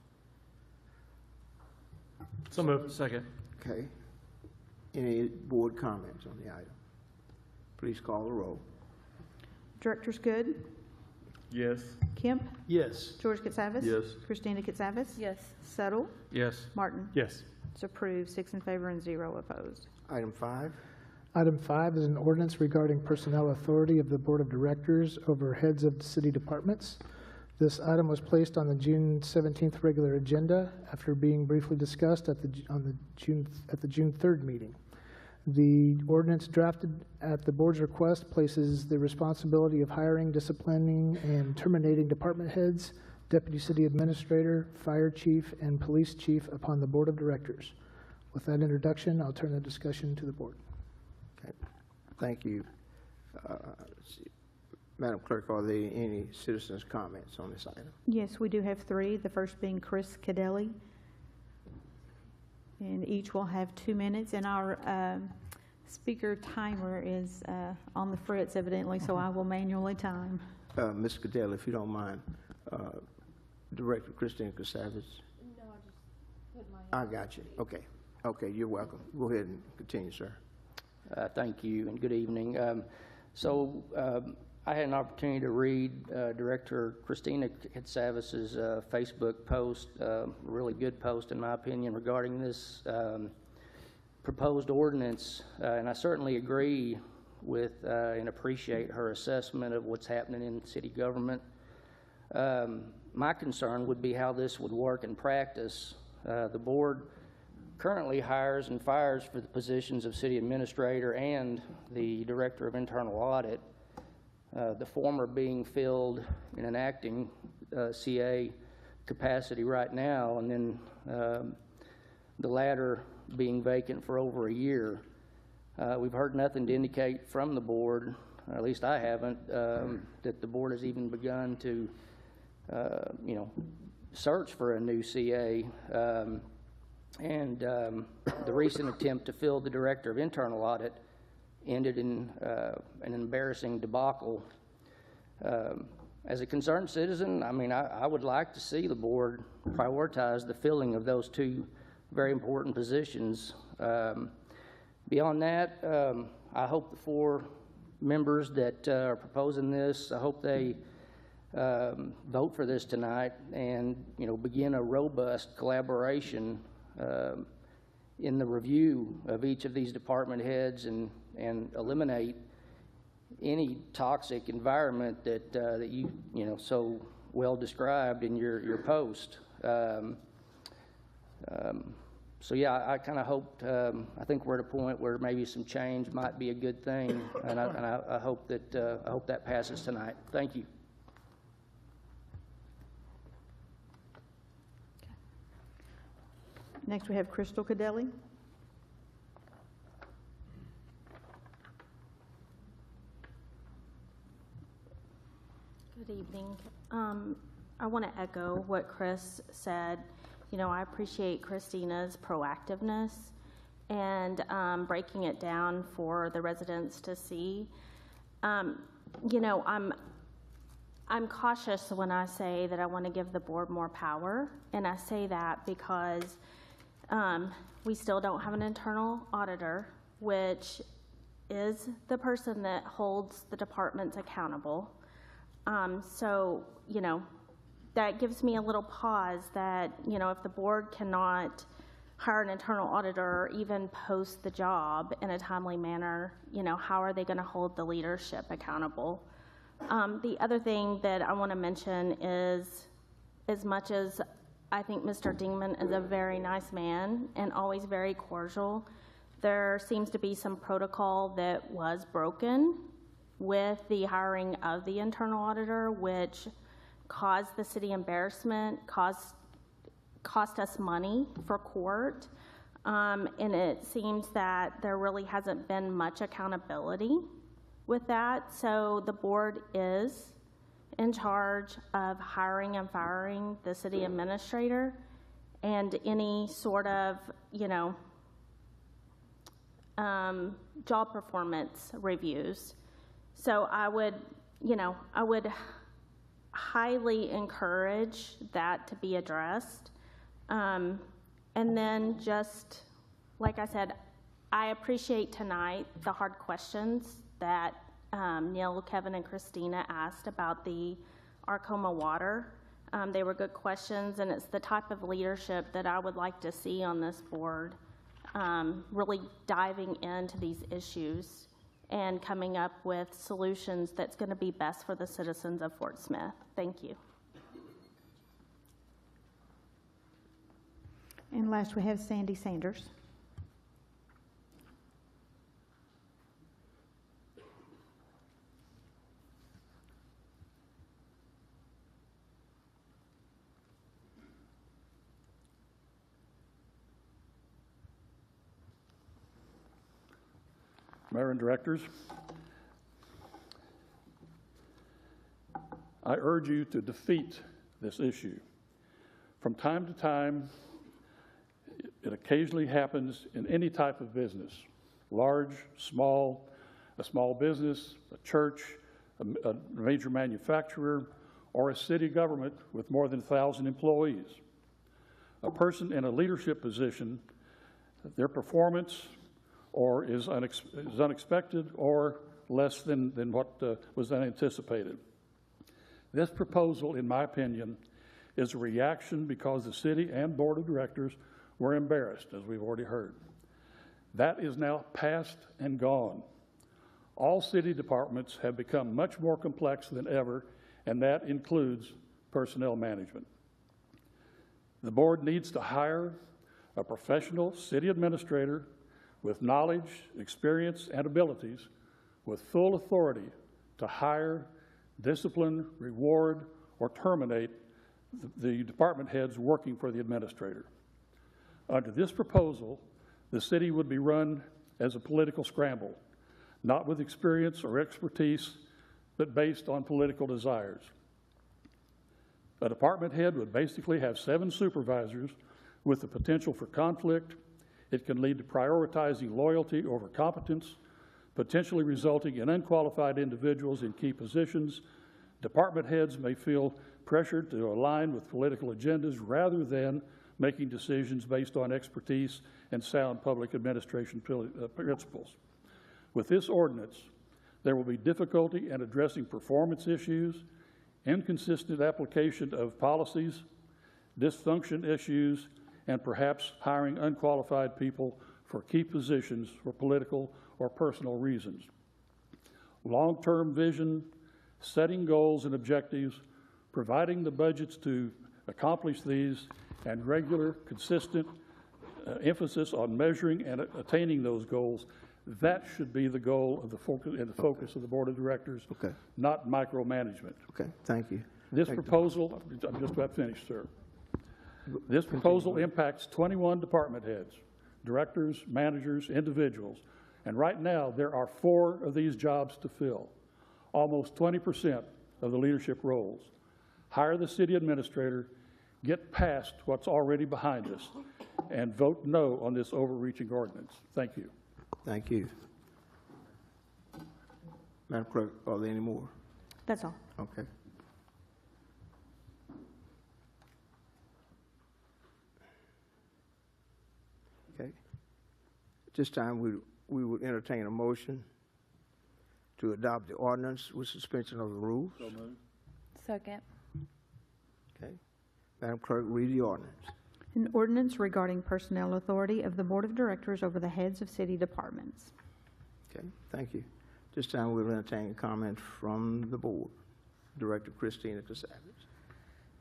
So moved. Second. Okay. Any board comments on the item? Please call the roll. Directors Good, Yes. Kemp, Yes. George Katsavas. Yes. Christina Katsavas. Yes. Settle. Yes. Martin. Yes. It's approved, 6 in favor and 0 opposed. Item 5. Item 5 is an ordinance regarding personnel authority of the Board of Directors over heads of city departments. This item was placed on the June 17th regular agenda after being briefly discussed at the June 3rd meeting. The ordinance drafted at the board's request places the responsibility of hiring, disciplining, and terminating department heads, deputy city administrator, fire chief, and police chief upon the board of directors. With that introduction, I'll turn the discussion to the board. Okay. Thank you. Let's see. Madam Clerk, are there any citizens' comments on this item? Yes, we do have 3, the first being Chris Cadelli. And each will have 2 minutes, and our speaker timer is on the fritz evidently, so I will manually time. Ms. Cadell, if you don't mind, Director Christine Katsavas. No, I just put my. I got you. Okay. Okay, you're welcome. Go ahead and continue, sir. Thank you, and good evening. I had an opportunity to read Director Christina Katsavas's Facebook post, a really good post in my opinion, regarding this proposed ordinance, and I certainly agree with and appreciate her assessment of what's happening in city government. My concern would be how this would work in practice. The board currently hires and fires for the positions of city administrator and the director of internal audit, the former being filled in an acting CA capacity right now, and then the latter being vacant for over a year. We've heard nothing to indicate from the board, or at least I haven't, that the board has even begun to, search for a new CA. The recent attempt to fill the director of internal audit ended in an embarrassing debacle. As a concerned citizen, I would like to see the board prioritize the filling of those 2 very important positions. Beyond that, I hope the 4 members that are proposing this, I hope they vote for this tonight and begin a robust collaboration in the review of each of these department heads and eliminate any toxic environment that you so well described in your post. So yeah, I kind of hoped, I think we're at a point where maybe some change might be a good thing, and I hope that passes tonight. Thank you. Next, we have Crystal Cadelli. Good evening. I want to echo what Chris said. You know, I appreciate Christina's proactiveness and breaking it down for the residents to see. You know, I'm cautious when I say that I want to give the board more power, and I say that because we still don't have an internal auditor, which is the person that holds the departments accountable. So, you know, that gives me a little pause that, you know, if the board cannot hire an internal auditor or even post the job in a timely manner, you know, how are they going to hold the leadership accountable? The other thing that I want to mention is, as much as I think Mr. Dingman is a very nice man and always very cordial, there seems to be some protocol that was broken with the hiring of the internal auditor, which caused the city embarrassment, cost us money for court, and it seems that there really hasn't been much accountability with that. So the board is in charge of hiring and firing the city administrator and any sort of, you know, job performance reviews. So I would, you know, I would highly encourage that to be addressed. And then just, like I said, I appreciate tonight the hard questions that Neil, Kevin, and Christina asked about the Arkoma water. They were good questions, and it's the type of leadership that I would like to see on this board, really diving into these issues and coming up with solutions that's going to be best for the citizens of Fort Smith. Thank you. And last, we have Sandy Sanders. Mayor and directors, I urge you to defeat this issue. From time to time, it occasionally happens in any type of business, large, small, a small business, a church, a major manufacturer, or a city government with more than 1,000 employees. A person in a leadership position, their performance or is unexpected or less than what was anticipated. This proposal, in my opinion, is a reaction because the city and board of directors were embarrassed, as we've already heard. That is now past and gone. All city departments have become much more complex than ever, and that includes personnel management. The board needs to hire a professional city administrator with knowledge, experience, and abilities, with full authority to hire, discipline, reward, or terminate the department heads working for the administrator. Under this proposal, the city would be run as a political scramble, not with experience or expertise, but based on political desires. A department head would basically have 7 supervisors with the potential for conflict. It can lead to prioritizing loyalty over competence, potentially resulting in unqualified individuals in key positions. Department heads may feel pressured to align with political agendas rather than making decisions based on expertise and sound public administration principles. With this ordinance, there will be difficulty in addressing performance issues, inconsistent application of policies, dysfunction issues, and perhaps hiring unqualified people for key positions for political or personal reasons. Long-term vision, setting goals and objectives, providing the budgets to accomplish these, and regular, consistent emphasis on measuring and attaining those goals. That should be the goal of the focus of the Board of Directors, Okay. not micromanagement. Okay, thank you. This Thank you. proposal, I'm just about finished, sir. This proposal impacts 21 department heads, directors, managers, individuals, and right now there are 4 of these jobs to fill, almost 20% of the leadership roles. Hire the city administrator, get past what's already behind us, and vote no on this overreaching ordinance. Thank you. Thank you. Madam Clerk, are there any more? That's all. Okay. Okay. At this time, we would entertain a motion to adopt the ordinance with suspension of the rules. Second. Okay. Madam Clerk, read the ordinance. An ordinance regarding personnel authority of the Board of Directors over the heads of city departments. Okay, thank you. This time we'll entertain comments from the board. Director Christina Casavage.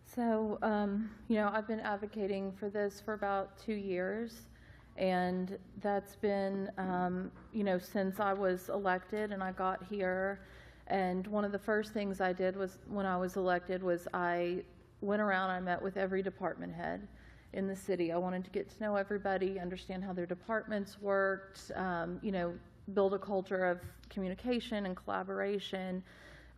So, I've been advocating for this for about 2 years, and that's been, since I was elected and I got here. And one of the first things I did was, when I was elected, was I went around, I met with every department head in the city. I wanted to get to know everybody, understand how their departments worked, build a culture of communication and collaboration.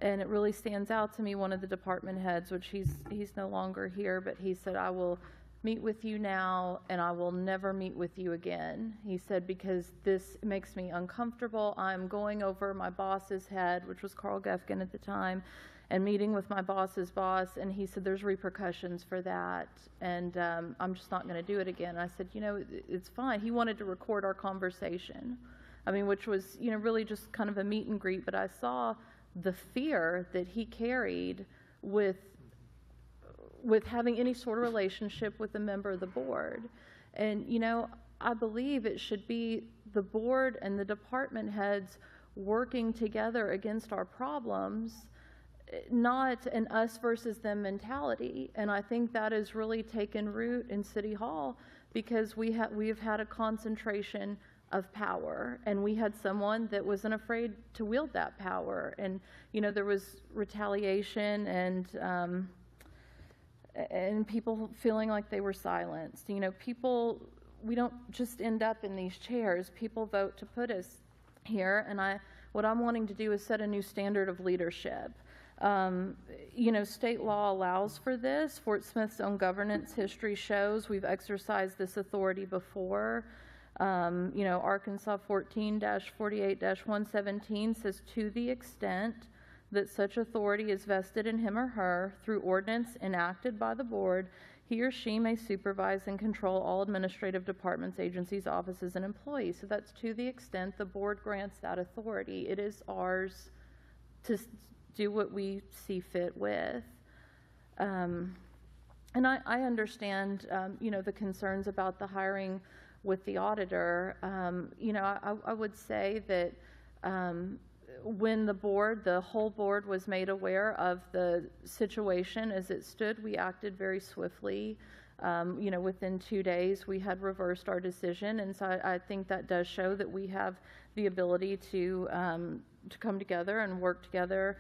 And it really stands out to me, one of the department heads, which he's no longer here, but he said, "I will meet with you now and I will never meet with you again." He said, "Because this makes me uncomfortable. I'm going over my boss's head," which was Carl Gefkin at the time, and meeting with my boss's boss, and he said, "There's repercussions for that, and I'm just not going to do it again." And I said, "It's fine." He wanted to record our conversation, which was, really just kind of a meet and greet, but I saw the fear that he carried with having any sort of relationship with a member of the board. And, I believe it should be the board and the department heads working together against our problems, not an us versus them mentality. And I think that has really taken root in City Hall, because we have had a concentration of power, and we had someone that wasn't afraid to wield that power. And, there was retaliation and people feeling like they were silenced. We don't just end up in these chairs. People vote to put us here, and what I'm wanting to do is set a new standard of leadership. State law allows for this. Fort Smith's own governance history shows we've exercised this authority before. Arkansas 14-48-117 says, "To the extent that such authority is vested in him or her through ordinance enacted by the board, he or she may supervise and control all administrative departments, agencies, offices, and employees." So that's to the extent the board grants that authority. It is ours to do what we see fit with. And I understand, the concerns about the hiring with the auditor. I would say that when the whole board was made aware of the situation as it stood, we acted very swiftly. Within 2 days, we had reversed our decision, and so I think that does show that we have the ability to come together and work together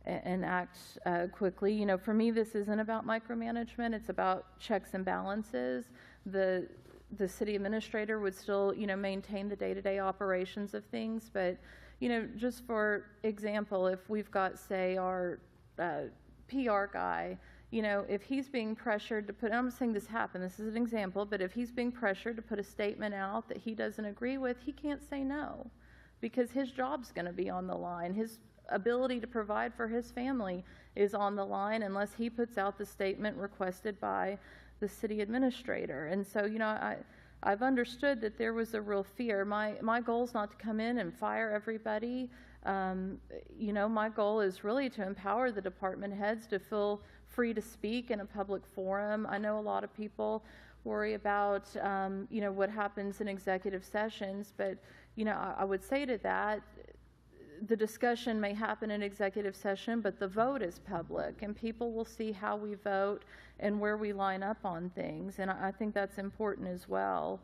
and act quickly. For me, this isn't about micromanagement. It's about checks and balances. The city administrator would still, maintain the day-to-day operations of things, but, just for example, if we've got, say, our PR guy, if he's being pressured to put, I'm not saying this happened, this is an example, but if he's being pressured to put a statement out that he doesn't agree with, he can't say no, because his job's going to be on the line. His ability to provide for his family is on the line unless he puts out the statement requested by the city administrator. And so, I've understood that there was a real fear. My goal is not to come in and fire everybody. My goal is really to empower the department heads to feel free to speak in a public forum. I know a lot of people worry about, what happens in executive sessions. But, I would say to that, the discussion may happen in executive session, but the vote is public, and people will see how we vote and where we line up on things. And I think that's important as well.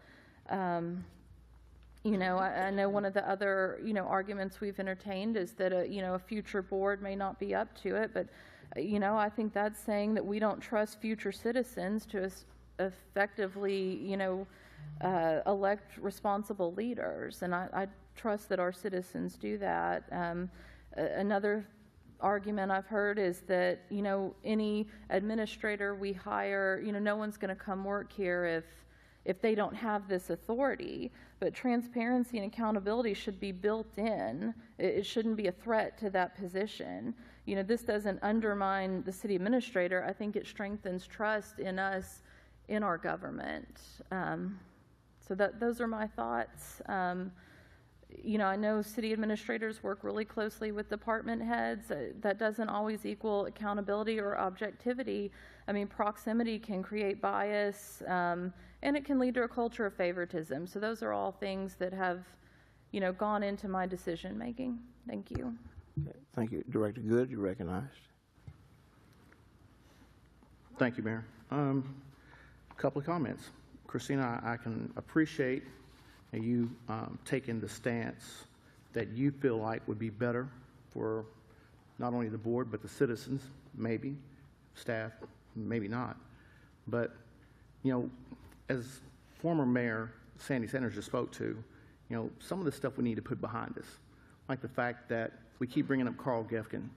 I know one of the other, arguments we've entertained is that a future board may not be up to it, but, I think that's saying that we don't trust future citizens to effectively, elect responsible leaders. And I trust that our citizens do that. Another argument I've heard is that, any administrator we hire, no one's going to come work here if they don't have this authority. But transparency and accountability should be built in. It shouldn't be a threat to that position. This doesn't undermine the city administrator. I think it strengthens trust in us, in our government. So those are my thoughts. I know city administrators work really closely with department heads. That doesn't always equal accountability or objectivity. I mean, proximity can create bias, and it can lead to a culture of favoritism. So those are all things that have, gone into my decision making. Thank you. Okay. Thank you. Director Good, you're recognized. Thank you, Mayor. A couple of comments. Christina, I can appreciate you taking the stance that you feel like would be better for not only the board, but the citizens, maybe, staff, maybe not. But, as former Mayor Sandy Sanders just spoke to, some of the stuff we need to put behind us, like the fact that we keep bringing up Carl Gefkin.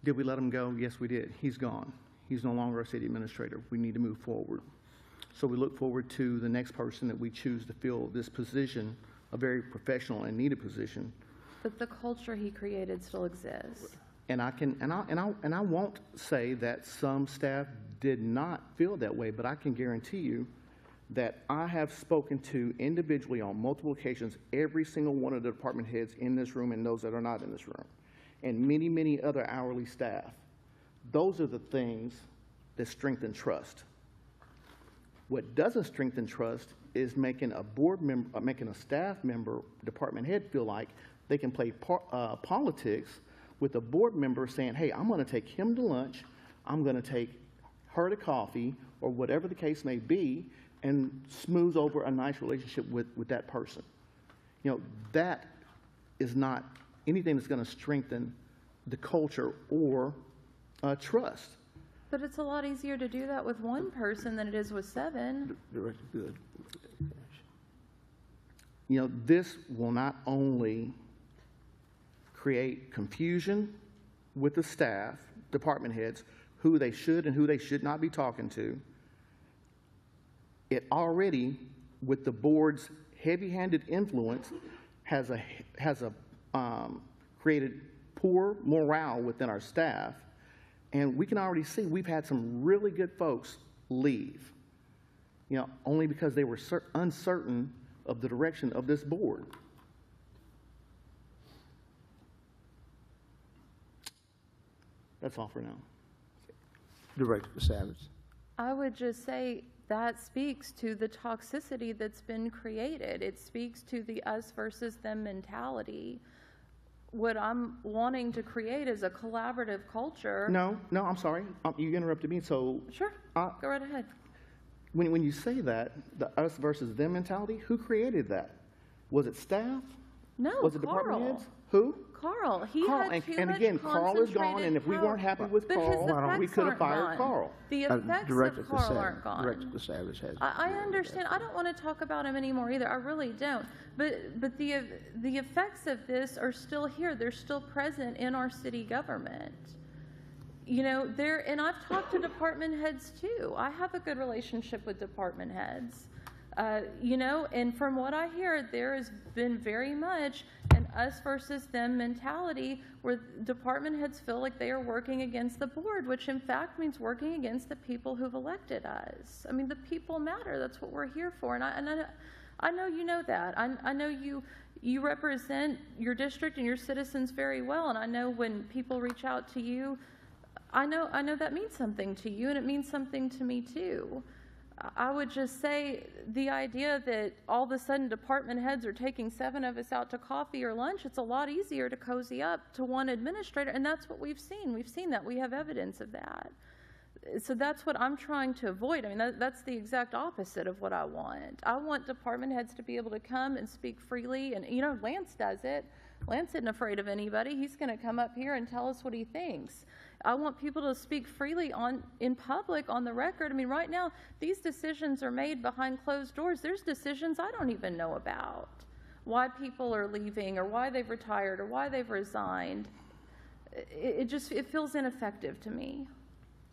Did we let him go? Yes, we did. He's gone. He's no longer our city administrator. We need to move forward. So we look forward to the next person that we choose to fill this position, a very professional and needed position. But the culture he created still exists. And I won't say that some staff did not feel that way, but I can guarantee you that I have spoken to individually on multiple occasions every single one of the department heads in this room and those that are not in this room, and many, many other hourly staff. Those are the things that strengthen trust. What doesn't strengthen trust is making a board member, making a staff member, department head feel like they can play politics with a board member saying, hey, I'm going to take him to lunch, I'm going to take her to coffee, or whatever the case may be, and smooth over a nice relationship with that person. That is not anything that's going to strengthen the culture or trust. But it's a lot easier to do that with one person than it is with 7. Director Good. This will not only create confusion with the staff, department heads, who they should and who they should not be talking to. It already, with the board's heavy-handed influence, has created poor morale within our staff. And we can already see we've had some really good folks leave, only because they were uncertain of the direction of this board. That's all for now. Director Savage. I would just say that speaks to the toxicity that's been created. It speaks to the us versus them mentality. What I'm wanting to create is a collaborative culture. No, I'm sorry. You interrupted me, so. Sure, go right ahead. When you say that, the us versus them mentality, who created that? Was it staff? No, Was it department Carl. heads? Who? Carl. Carl, and again, Carl is gone, and if we weren't happy with But his Carl, we effects could have aren't fired gone. Carl. The effects of Carl aren't gone. Director Savage has. I understand. I don't want to talk about him anymore either. I really don't. But the effects of this are still here. They're still present in our city government. And I've talked to department heads too. I have a good relationship with department heads. And from what I hear, there has been very much an us versus them mentality where department heads feel like they are working against the board, which in fact means working against the people who've elected us. I mean, the people matter. That's what we're here for. And I know you know that. I know you represent your district and your citizens very well. And I know when people reach out to you, I know that means something to you, and it means something to me too. I would just say the idea that all of a sudden department heads are taking 7 of us out to coffee or lunch, it's a lot easier to cozy up to one administrator, and that's what we've seen. We've seen that. We have evidence of that. So that's what I'm trying to avoid. I mean, that's the exact opposite of what I want. I want department heads to be able to come and speak freely, and, you know, Lance does it. Lance isn't afraid of anybody. He's going to come up here and tell us what he thinks. I want people to speak freely in public, on the record. I mean, right now, these decisions are made behind closed doors. There's decisions I don't even know about. Why people are leaving, or why they've retired, or why they've resigned. It feels ineffective to me.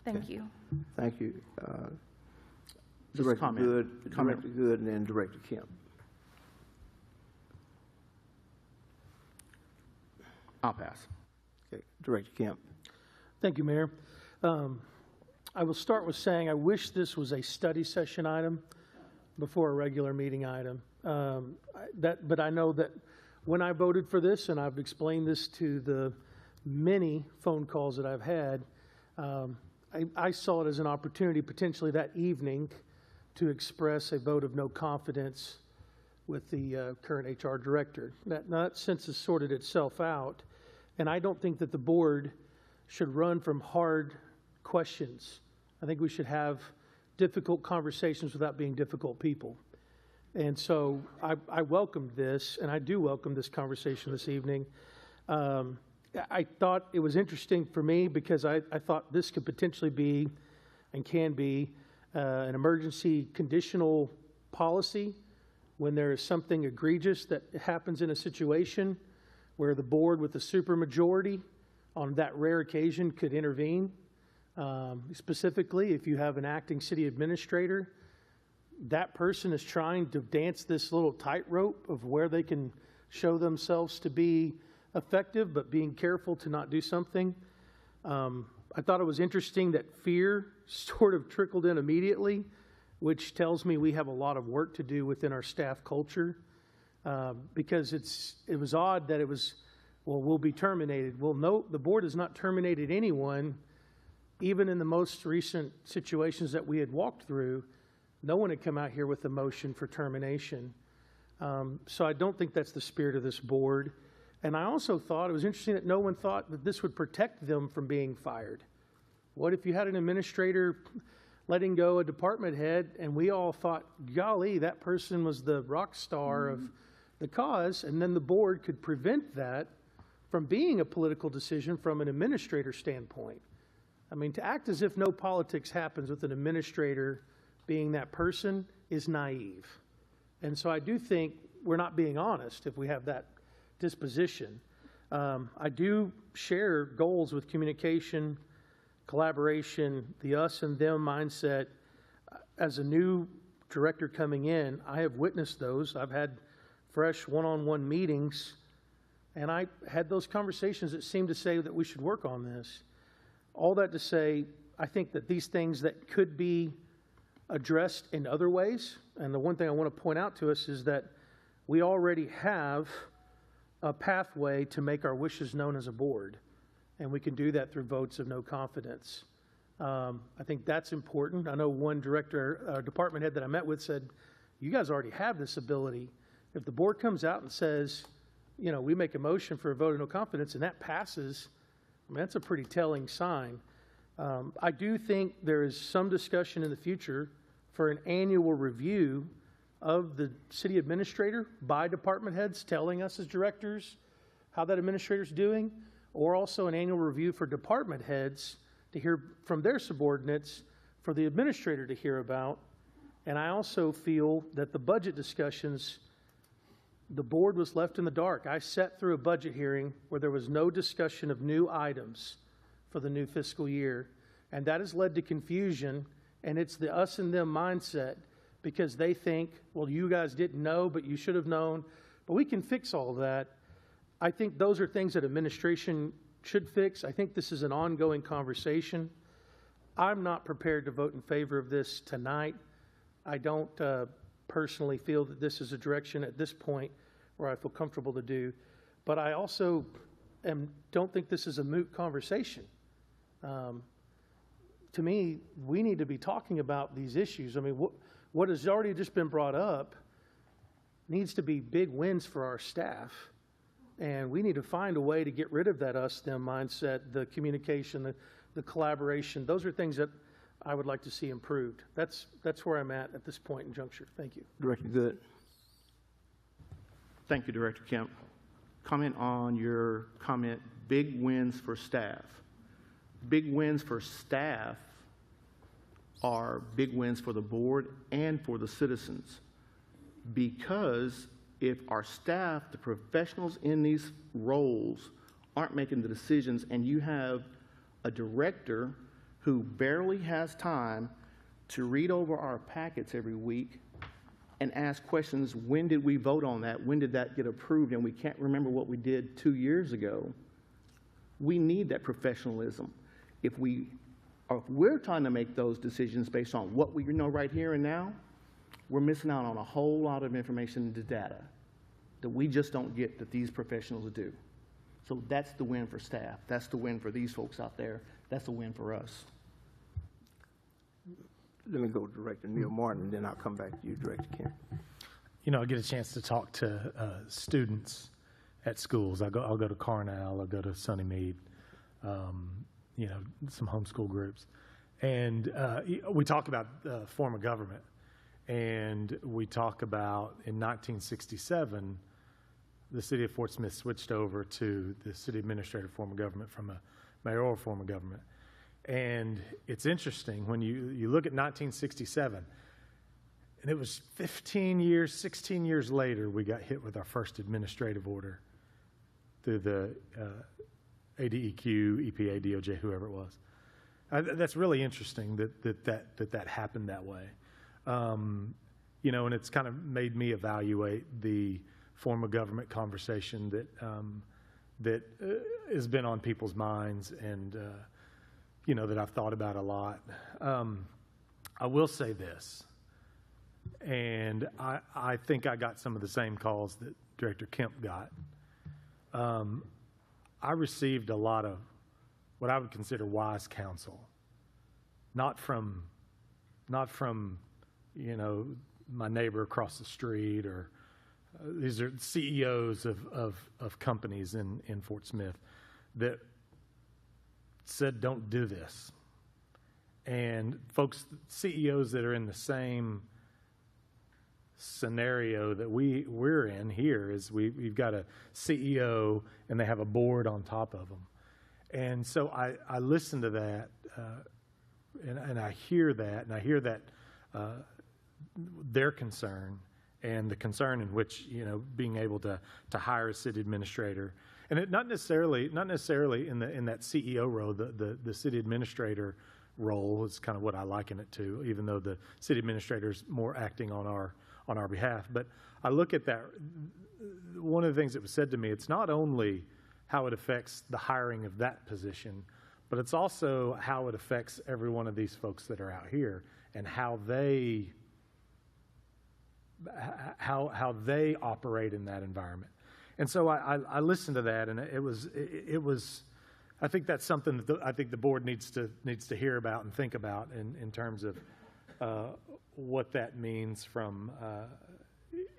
Thank you. Thank you. Just Director comment. Good, Director Good, and then Director Kemp. I'll pass. Okay, Director Kemp. Thank you, Mayor. I will start with saying I wish this was a study session item before a regular meeting item. But I know that when I voted for this, and I've explained this to the many phone calls that I've had, I saw it as an opportunity potentially that evening to express a vote of no confidence with the current HR director. That since has sorted itself out, and I don't think that the board should run from hard questions. I think we should have difficult conversations without being difficult people. And so I welcomed this, and I do welcome this conversation this evening. I thought it was interesting for me because I thought this could potentially be and can be an emergency conditional policy when there is something egregious that happens in a situation where the board with a supermajority on that rare occasion could intervene. Specifically, if you have an acting city administrator, that person is trying to dance this little tightrope of where they can show themselves to be effective, but being careful to not do something. I thought it was interesting that fear sort of trickled in immediately, which tells me we have a lot of work to do within our staff culture, because it was odd that it was, well, we'll be terminated. Well, no, the board has not terminated anyone. Even in the most recent situations that we had walked through, no one had come out here with a motion for termination. So I don't think that's the spirit of this board. And I also thought it was interesting that no one thought that this would protect them from being fired. What if you had an administrator letting go a department head and we all thought, golly, that person was the rock star of the cause, and then the board could prevent that from being a political decision from an administrator standpoint. I mean, to act as if no politics happens with an administrator being that person is naive. And so I do think we're not being honest if we have that disposition. I do share goals with communication, collaboration, the us and them mindset. As a new director coming in, I have witnessed those. I've had fresh one-on-one meetings, and I had those conversations that seemed to say that we should work on this. All that to say, I think that these things that could be addressed in other ways, and the one thing I want to point out to us is that we already have a pathway to make our wishes known as a board, and we can do that through votes of no confidence. I think that's important. I know one department head that I met with said, you guys already have this ability. If the board comes out and says, you know, we make a motion for a vote of no confidence and that passes, I mean, that's a pretty telling sign. I do think there is some discussion in the future for an annual review of the city administrator by department heads telling us as directors how that administrator's doing, or also an annual review for department heads to hear from their subordinates for the administrator to hear about. And I also feel that the budget discussions, the board was left in the dark. I sat through a budget hearing where there was no discussion of new items for the new fiscal year, and that has led to confusion, and it's the us and them mindset, because they think, well, you guys didn't know, but you should have known. But we can fix all of that. I think those are things that administration should fix. I think this is an ongoing conversation. I'm not prepared to vote in favor of this tonight. I don't personally feel that this is a direction at this point where I feel comfortable to do. But I also don't think this is a moot conversation. to me, we need to be talking about these issues. I mean, what has already just been brought up needs to be big wins for our staff. And we need to find a way to get rid of that us-them mindset, the communication, the collaboration. Those are things that I would like to see improved. That's where I'm at this point in juncture. Thank you. Director Good. Thank you, Director Kemp. Comment on your comment, big wins for staff. Big wins for staff are big wins for the board and for the citizens. Because if our staff, the professionals in these roles, aren't making the decisions, and you have a director who barely has time to read over our packets every week and ask questions, when did we vote on that? When did that get approved? And we can't remember what we did 2 years ago. We need that professionalism. If we're trying to make those decisions based on what we know right here and now, we're missing out on a whole lot of information and data that we just don't get that these professionals do. So that's the win for staff. That's the win for these folks out there. That's the win for us. Let me go to Director Neil Martin, and then I'll come back to you, Director Kemp. You know, I get a chance to talk to students at schools. I'll go to Carnell, I'll go to Sunnymead, you know, some homeschool groups. And we talk about form of government. And we talk about, in 1967, the city of Fort Smith switched over to the city administrative form of government from a mayoral form of government. And it's interesting, when you look at 1967, and it was 15 years, 16 years later, we got hit with our first administrative order through the ADEQ, EPA, DOJ, whoever it was. That's really interesting that happened that way. You know, and it's kind of made me evaluate the form of government conversation that has been on people's minds, and you know, that I've thought about a lot. I will say this, and I think I got some of the same calls that Director Kemp got. I received a lot of what I would consider wise counsel, not from you know, my neighbor across the street, or these are CEOs of companies in Fort Smith that said, don't do this. And folks, CEOs that are in the same scenario that we're in here, is we've got a CEO and they have a board on top of them. And so I listen to that, and I hear that, and I hear that their concern, and the concern in which, you know, being able to hire a city administrator, and it not necessarily in that CEO role. The city administrator role is kind of what I liken it to, even though the city administrator is more acting on our behalf. But I look at that. One of the things that was said to me, it's not only how it affects the hiring of that position, but it's also how it affects every one of these folks that are out here, and how they operate in that environment. And so I listened to that, and it was I think that's something that I think the board needs to hear about and think about in terms of what that means from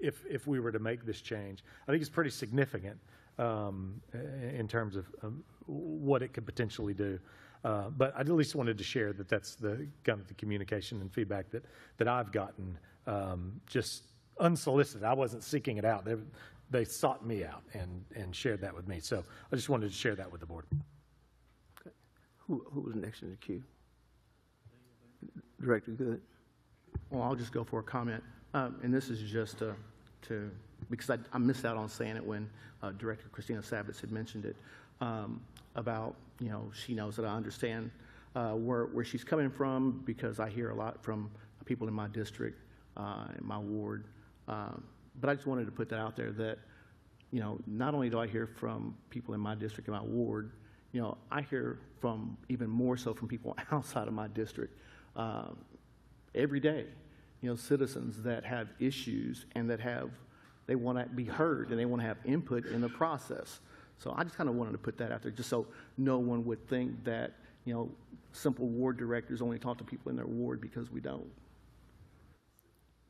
if we were to make this change. I think it's pretty significant in terms of what it could potentially do. But I at least wanted to share that that's the kind of the communication and feedback that I've gotten, just unsolicited. I wasn't seeking it out. They sought me out and shared that with me. So I just wanted to share that with the board. Okay. Who was next in the queue? Director Good. Well, I'll just go for a comment. And this is just because I missed out on saying it when Director Christina Savitz had mentioned it, about, you know, she knows that I understand where she's coming from, because I hear a lot from people in my district, in my ward. But I just wanted to put that out there that, you know, not only do I hear from people in my district and my ward, you know, I hear from even more so from people outside of my district every day, you know, citizens that have issues and that they want to be heard and they want to have input in the process. So I just kind of wanted to put that out there just so no one would think that simple ward directors only talk to people in their ward because we don't.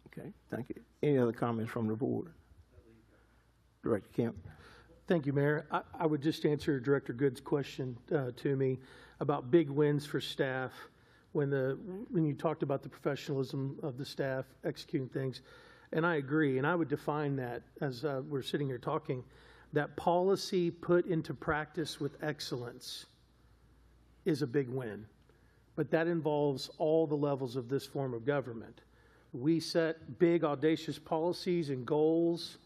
Okay, thank you. Any other comments from the board? Director Kemp? Thank you, Mayor. I would just answer Director Good's question to me about big wins for staff. When you talked about the professionalism of the staff executing things, and I agree, and I would define that as we're sitting here talking, that policy put into practice with excellence is a big win. But that involves all the levels of this form of government. We set big, audacious policies and goals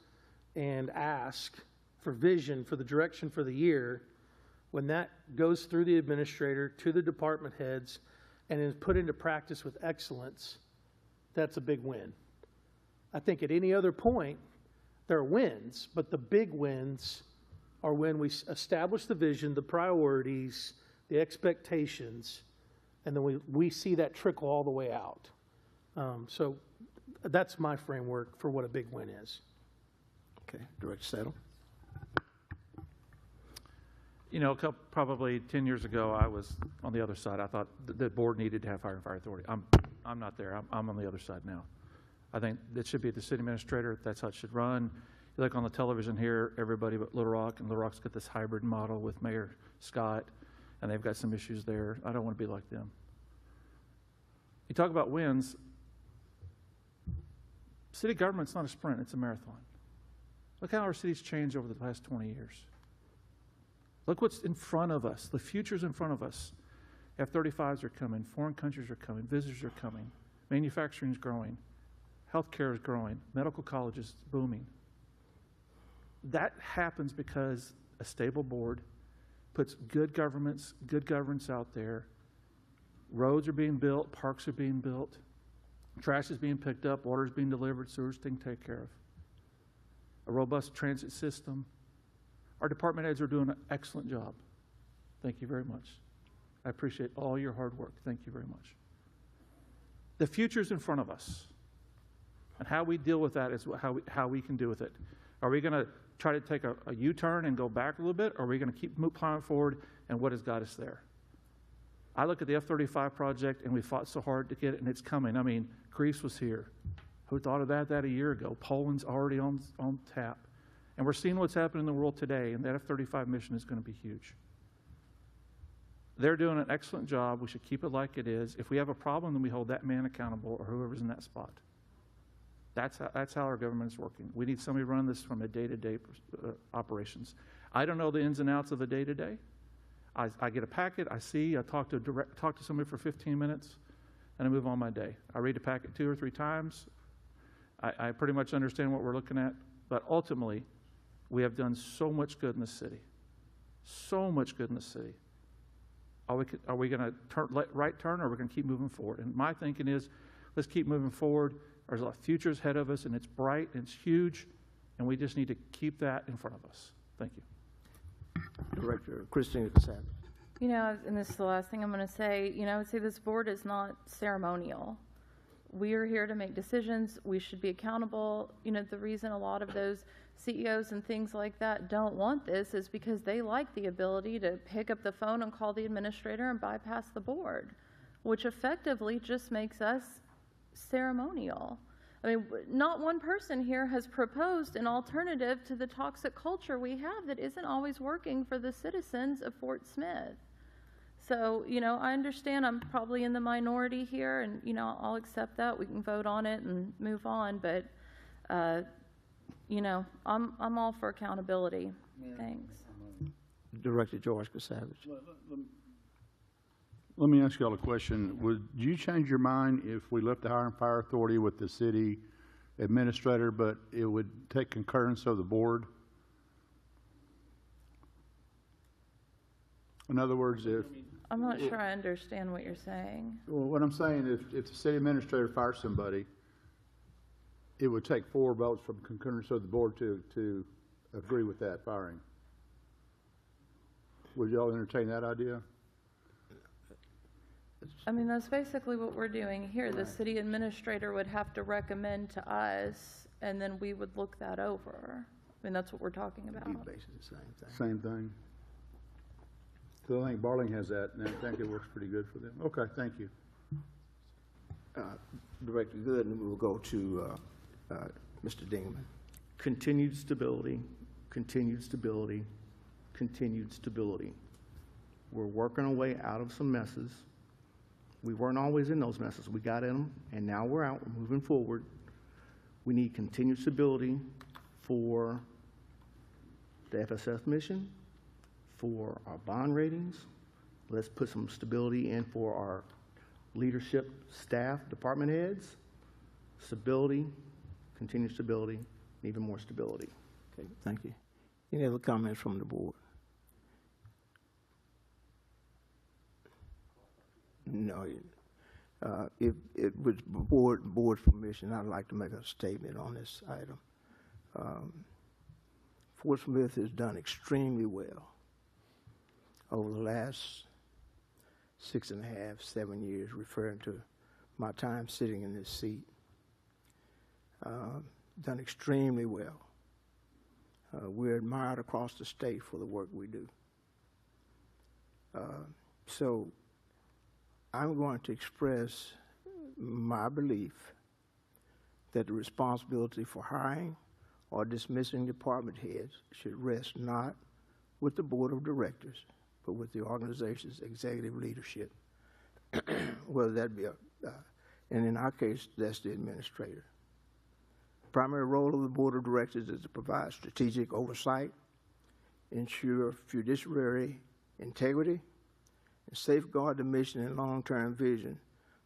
and ask for vision for the direction for the year. When that goes through the administrator to the department heads and is put into practice with excellence, that's a big win. I think at any other point, there are wins, but the big wins are when we establish the vision, the priorities, the expectations, and then we see that trickle all the way out. So that's my framework for what a big win is. Okay, Director Settle? Probably 10 years ago, I was on the other side. I thought the board needed to have fire and fire authority. I'm not there. I'm on the other side now. I think it should be the city administrator. That's how it should run. You look on the television here, everybody but Little Rock, and Little Rock's got this hybrid model with Mayor Scott, and they've got some issues there. I don't want to be like them. You talk about wins. City government's not a sprint, it's a marathon. Look how our city's changed over the past 20 years. Look what's in front of us. The future's in front of us. F-35s are coming. Foreign countries are coming. Visitors are coming. Manufacturing is growing. Healthcare is growing. Medical college is booming. That happens because a stable board puts good governance out there. Roads are being built. Parks are being built. Trash is being picked up. Water is being delivered. Sewers being taken care of. A robust transit system. Our department heads are doing an excellent job. Thank you very much. I appreciate all your hard work. Thank you very much. The future's in front of us. And how we deal with that is how we can deal with it. Are we going to try to take a U-turn and go back a little bit? Or are we going to keep plowing forward, and what has got us there? I look at the F-35 project, and we fought so hard to get it, and it's coming. I mean, Greece was here. Who thought of that a year ago? Poland's already on tap. And we're seeing what's happening in the world today, and that F-35 mission is going to be huge. They're doing an excellent job. We should keep it like it is. If we have a problem, then we hold that man accountable or whoever's in that spot. That's how our government is working. We need somebody to run this from a day-to-day operations. I don't know the ins and outs of the day-to-day. I get a packet, I see, I talk to somebody for 15 minutes, and I move on my day. I read the packet 2 or 3 times. I pretty much understand what we're looking at, but ultimately, we have done so much good in this city. So much good in this city. Are we going to right turn, or are we going to keep moving forward? And my thinking is, let's keep moving forward. There's a lot of futures ahead of us, and it's bright, and it's huge, and we just need to keep that in front of us. Thank you. Director Christina Cassandra. And this is the last thing I'm going to say. I would say this board is not ceremonial. We are here to make decisions. We should be accountable. The reason a lot of those CEOs and things like that don't want this is because they like the ability to pick up the phone and call the administrator and bypass the board, which effectively just makes us ceremonial. I mean, not one person here has proposed an alternative to the toxic culture we have that isn't always working for the citizens of Fort Smith. So, I understand I'm probably in the minority here, and, I'll accept that. We can vote on it and move on, but, I'm all for accountability. Thanks. Director George Cassavage. Let me ask you all a question. Would you change your mind if we left the Fire and Fire Authority with the city administrator, but it would take concurrence of the board? In other words, if... I'm not sure I understand what you're saying. Well, what I'm saying is, if the city administrator fires somebody, it would take 4 votes from concurrence of the board to agree with that firing. Would y'all entertain that idea? I mean, that's basically what we're doing here. The city administrator would have to recommend to us, and then we would look that over. I mean, that's what we're talking about. Basically the same thing. Same thing. So I think Barling has that, and I think it works pretty good for them. Okay, thank you. Director Good, and we will go to Mr. Dingman. Continued stability, continued stability, continued stability. We're working our way out of some messes. We weren't always in those messes. We got in them, and now we're out. We're moving forward. We need continued stability for the FSF mission, for our bond ratings. Let's put some stability in for our leadership, staff, department heads. Stability, continued stability, and even more stability. Okay, thank you. Any other comments from the board? No. If it was board's permission, I'd like to make a statement on this item. Fort Smith has done extremely well over the last 6.5, 7 years, referring to my time sitting in this seat. Done extremely well. We're admired across the state for the work we do. So I'm going to express my belief that the responsibility for hiring or dismissing department heads should rest not with the board of directors, but with the organization's executive leadership, whether that be and in our case, that's the administrator. The primary role of the board of directors is to provide strategic oversight, ensure fiduciary integrity, and safeguard the mission and long-term vision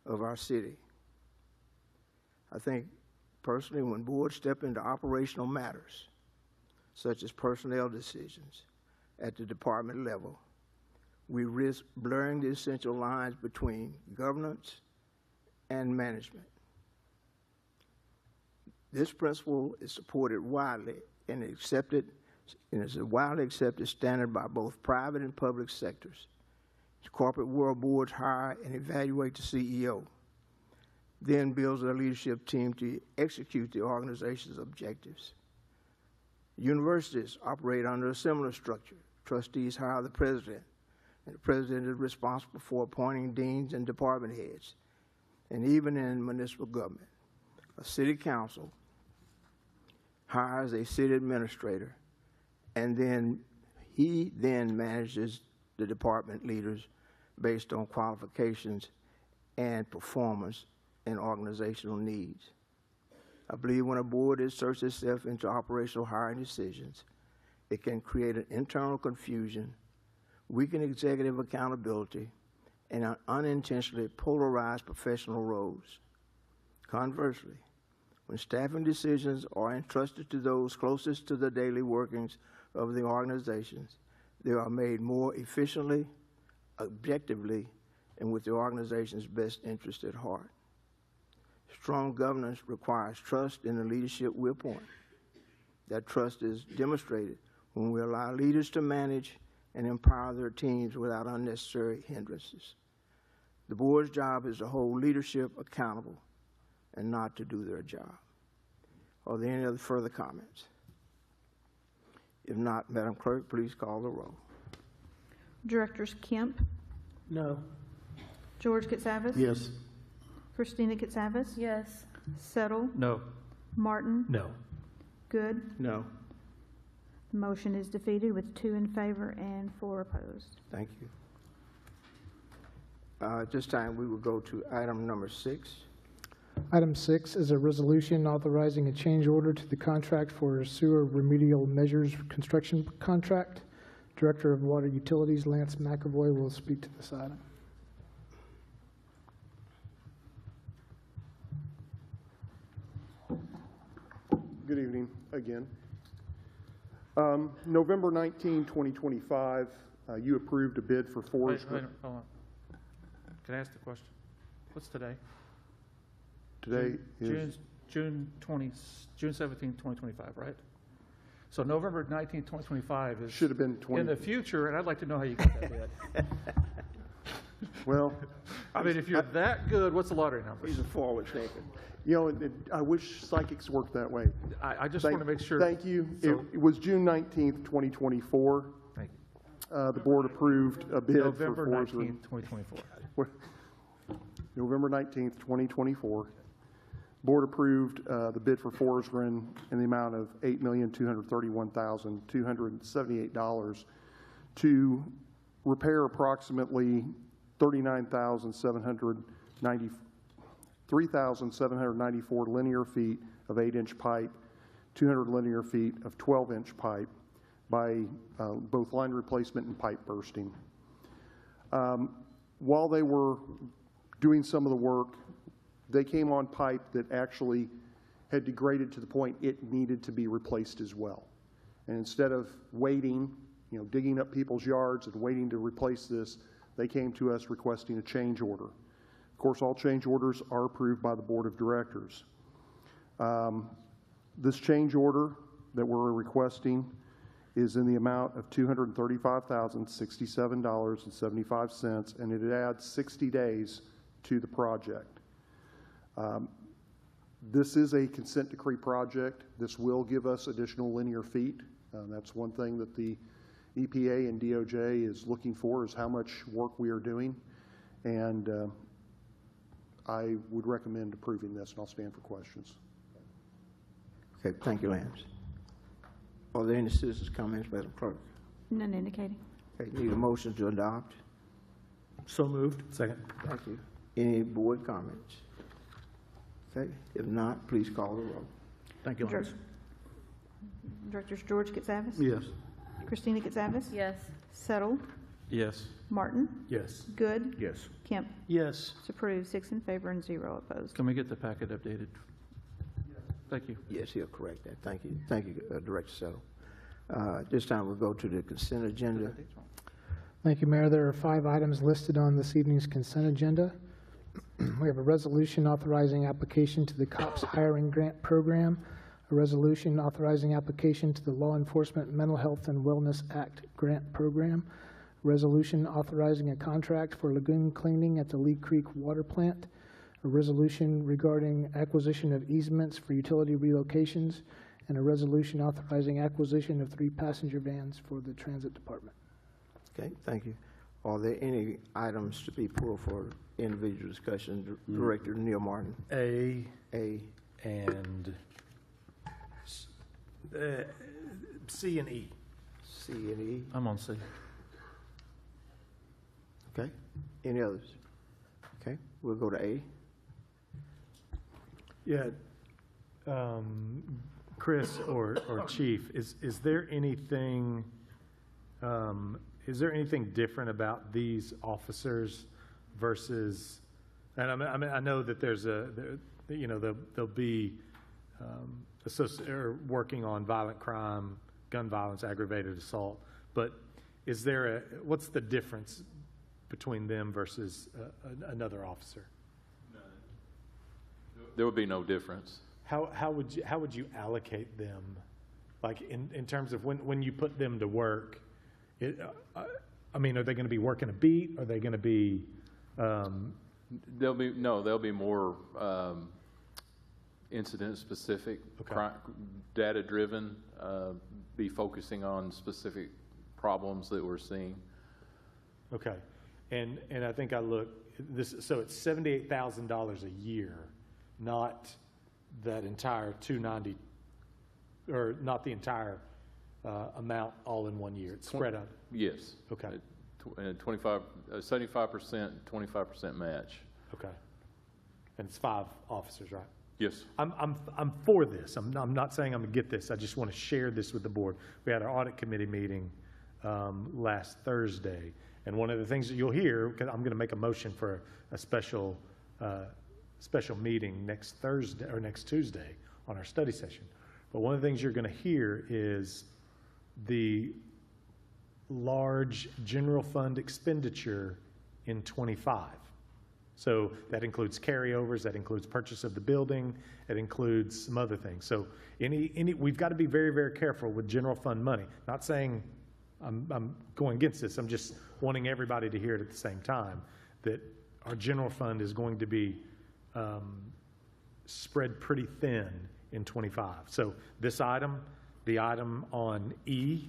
of our city. I think, personally, when boards step into operational matters, such as personnel decisions at the department level, we risk blurring the essential lines between governance and management. This principle is supported widely and accepted, and is a widely accepted standard by both private and public sectors. The corporate world boards hire and evaluate the CEO, then builds a leadership team to execute the organization's objectives. Universities operate under a similar structure. Trustees hire the president, and the president is responsible for appointing deans and department heads. And even in municipal government, a city council hires a city administrator, and then he manages the department leaders based on qualifications and performance and organizational needs. I believe when a board inserts itself into operational hiring decisions, it can create an internal confusion, weaken executive accountability, and unintentionally polarize professional roles. Conversely, when staffing decisions are entrusted to those closest to the daily workings of the organizations, they are made more efficiently, objectively, and with the organization's best interest at heart. Strong governance requires trust in the leadership we appoint. That trust is demonstrated when we allow leaders to manage and empower their teams without unnecessary hindrances. The board's job is to hold leadership accountable and not to do their job. Are there any other further comments? If not, Madam Clerk, please call the roll. Directors Kemp, No. George Katsavas? Yes. Christina Katsavas? Yes. Settle? No. Martin? No. Good. No. The motion is defeated with 2 in favor and 4 opposed. Thank you. At this time, we will go to item number 6. Item 6 is a resolution authorizing a change order to the contract for sewer remedial measures construction contract. Director of Water Utilities, Lance McAvoy, will speak to this item. Good evening again. November 19, 2025, you approved a bid for Forsgren. Wait, hold on. Can I ask the question? What's today? Today is June 17, 2025, right? So November 19, 2025 is should have been 20. in the future, and I'd like to know how you got that bid. Well, I mean, if you're that good, what's the lottery number? He's a forward thinker. you know, I wish psychics worked that way. I just want to make sure. Thank you. So, It was June 19th, 2024. Thank the board approved a bid for November Forsgren. 19th, 2024. November 19th, 2024. Board approved the bid for Forsgren in the amount of $8,231,278 to repair approximately 3,794 linear feet of 8-inch pipe, 200 linear feet of 12-inch pipe by both line replacement and pipe bursting. While they were doing some of the work, they came on pipe that actually had degraded to the point it needed to be replaced as well. And instead of waiting, digging up people's yards and waiting to replace this, they came to us requesting a change order. Of course, all change orders are approved by the board of directors. This change order that we're requesting is in the amount of $235,067.75, and it adds 60 days to the project. This is a consent decree project. This will give us additional linear feet. That's one thing that the EPA and DOJ is looking for, is how much work we are doing. And I would recommend approving this, and I'll stand for questions. Okay, thank you, Lance. Are there any citizens' comments, Madam Clerk? None indicating. Okay, need a motion to adopt? So moved. Second. Thank you. Any board comments? Okay, if not, please call the roll. Thank you, Lance. Directors George Katsavas? Yes. Christina Katsavas? Yes. Settle? Yes. Martin? Yes. Good? Yes. Kemp? Yes. It's approved, 6 in favor and 0 opposed. Can we get the packet updated? Thank you. Yes, he'll correct that. Thank you. Thank you, Director Settle. This time we'll go to the consent agenda. Thank you, Mayor. There are 5 items listed on this evening's consent agenda. We have a resolution authorizing application to the COPS Hiring Grant Program, a resolution authorizing application to the Law Enforcement Mental Health and Wellness Act Grant Program, a resolution authorizing a contract for lagoon cleaning at the Lee Creek Water Plant, a resolution regarding acquisition of easements for utility relocations, and a resolution authorizing acquisition of 3 passenger vans for the Transit Department. Okay, thank you. Are there any items to be pulled for individual discussion? Director Neil Martin. A A. and C and E. C and E. I'm on C. Okay. Any others? Okay, we'll go to A. Yeah, Chris or Chief, is there anything different about these officers versus? And I mean I know that there's they'll be working on violent crime, gun violence, aggravated assault, but what's the difference between them versus another officer? There would be no difference. How would you allocate them, like in terms of when you put them to work? I mean, are they going to be working a beat? Are they going to be? They'll be more incident specific, Okay. data driven. Be focusing on specific problems that we're seeing. Okay, and I think I looked this. So it's $78,000 a year, not that entire 290, or not the entire amount all in one year. It's spread out. Yes. Okay. And 75%, 25% match. Okay. And it's 5 officers, right? Yes. I'm for this. I'm not saying I'm gonna get this. I just want to share this with the board. We had our audit committee meeting last Thursday, and one of the things that you'll hear, because I'm going to make a motion for a special meeting next Thursday or next Tuesday on our study session. But one of the things you're going to hear is the large general fund expenditure in '25. So that includes carryovers, that includes purchase of the building, it includes some other things. So we've got to be very, very careful with general fund money. Not saying I'm going against this, I'm just wanting everybody to hear it at the same time, that our general fund is going to be spread pretty thin in '25. So this item, the item on E,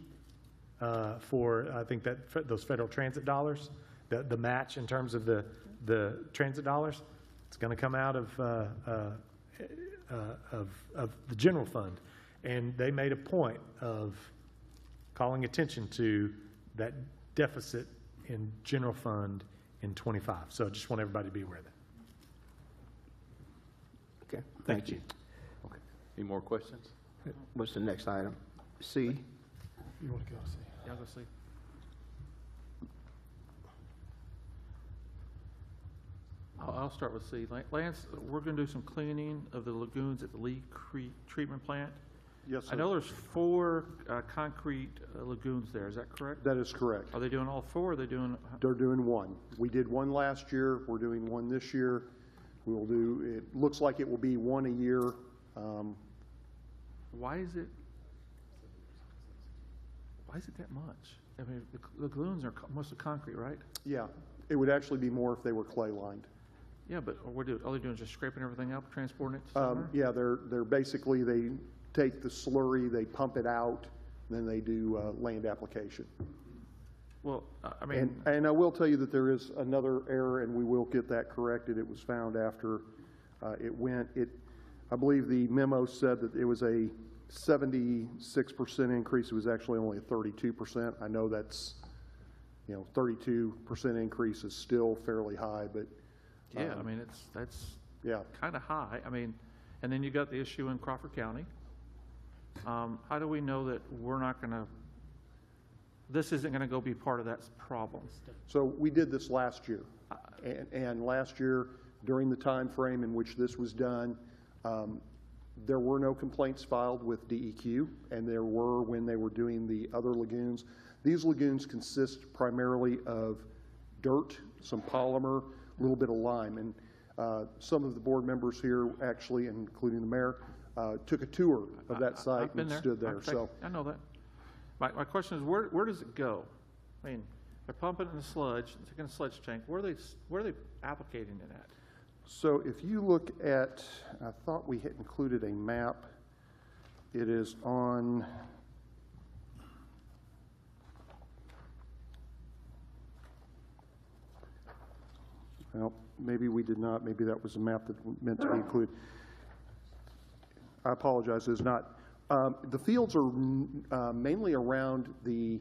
for, I think those federal transit dollars, the match in terms of the transit dollars. It's going to come out of the general fund. And they made a point of calling attention to that deficit in general fund in '25. So I just want everybody to be aware of that. Okay, thank you. Okay. Any more questions? What's the next item? C? You want to go see? Yeah, go see. I'll start with C. Lance, we're going to do some cleaning of the lagoons at the Lee Creek Treatment Plant. Yes, sir. I know there's 4 concrete lagoons there. Is that correct? That is correct. Are they doing all 4? Or are they doing? They're doing one. We did one last year. We're doing one this year. We will do, it looks like it will be one a year. Why is it that much? I mean, the lagoons are mostly concrete, right? Yeah, it would actually be more if they were clay lined. Yeah, but all they're doing is just scraping everything up, transporting it to somewhere? Yeah, they're basically, they take the slurry, they pump it out, then they do land application. Well, I mean, And I will tell you that there is another error, and we will get that corrected. It was found after it went. I believe the memo said that it was a 76% increase. It was actually only a 32%. I know that's, 32% increase is still fairly high, but yeah, I mean, that's yeah. kind of high. I mean, and then you got the issue in Crawford County. How do we know that this isn't going to go be part of that problem? So we did this last year, and last year, during the time frame in which this was done, there were no complaints filed with DEQ, and there were when they were doing the other lagoons. These lagoons consist primarily of dirt, some polymer, a little bit of lime, and some of the board members here, actually, including the mayor, took a tour of that site and stood there. I know that. My question is, where does it go? I mean, they're pumping it in the sludge, taking a sludge tank. Where are they applicating it at? So if you look at, I thought we had included a map. It is on, well, maybe we did not. Maybe that was a map that meant to be included. I apologize, it's not. The fields are mainly around the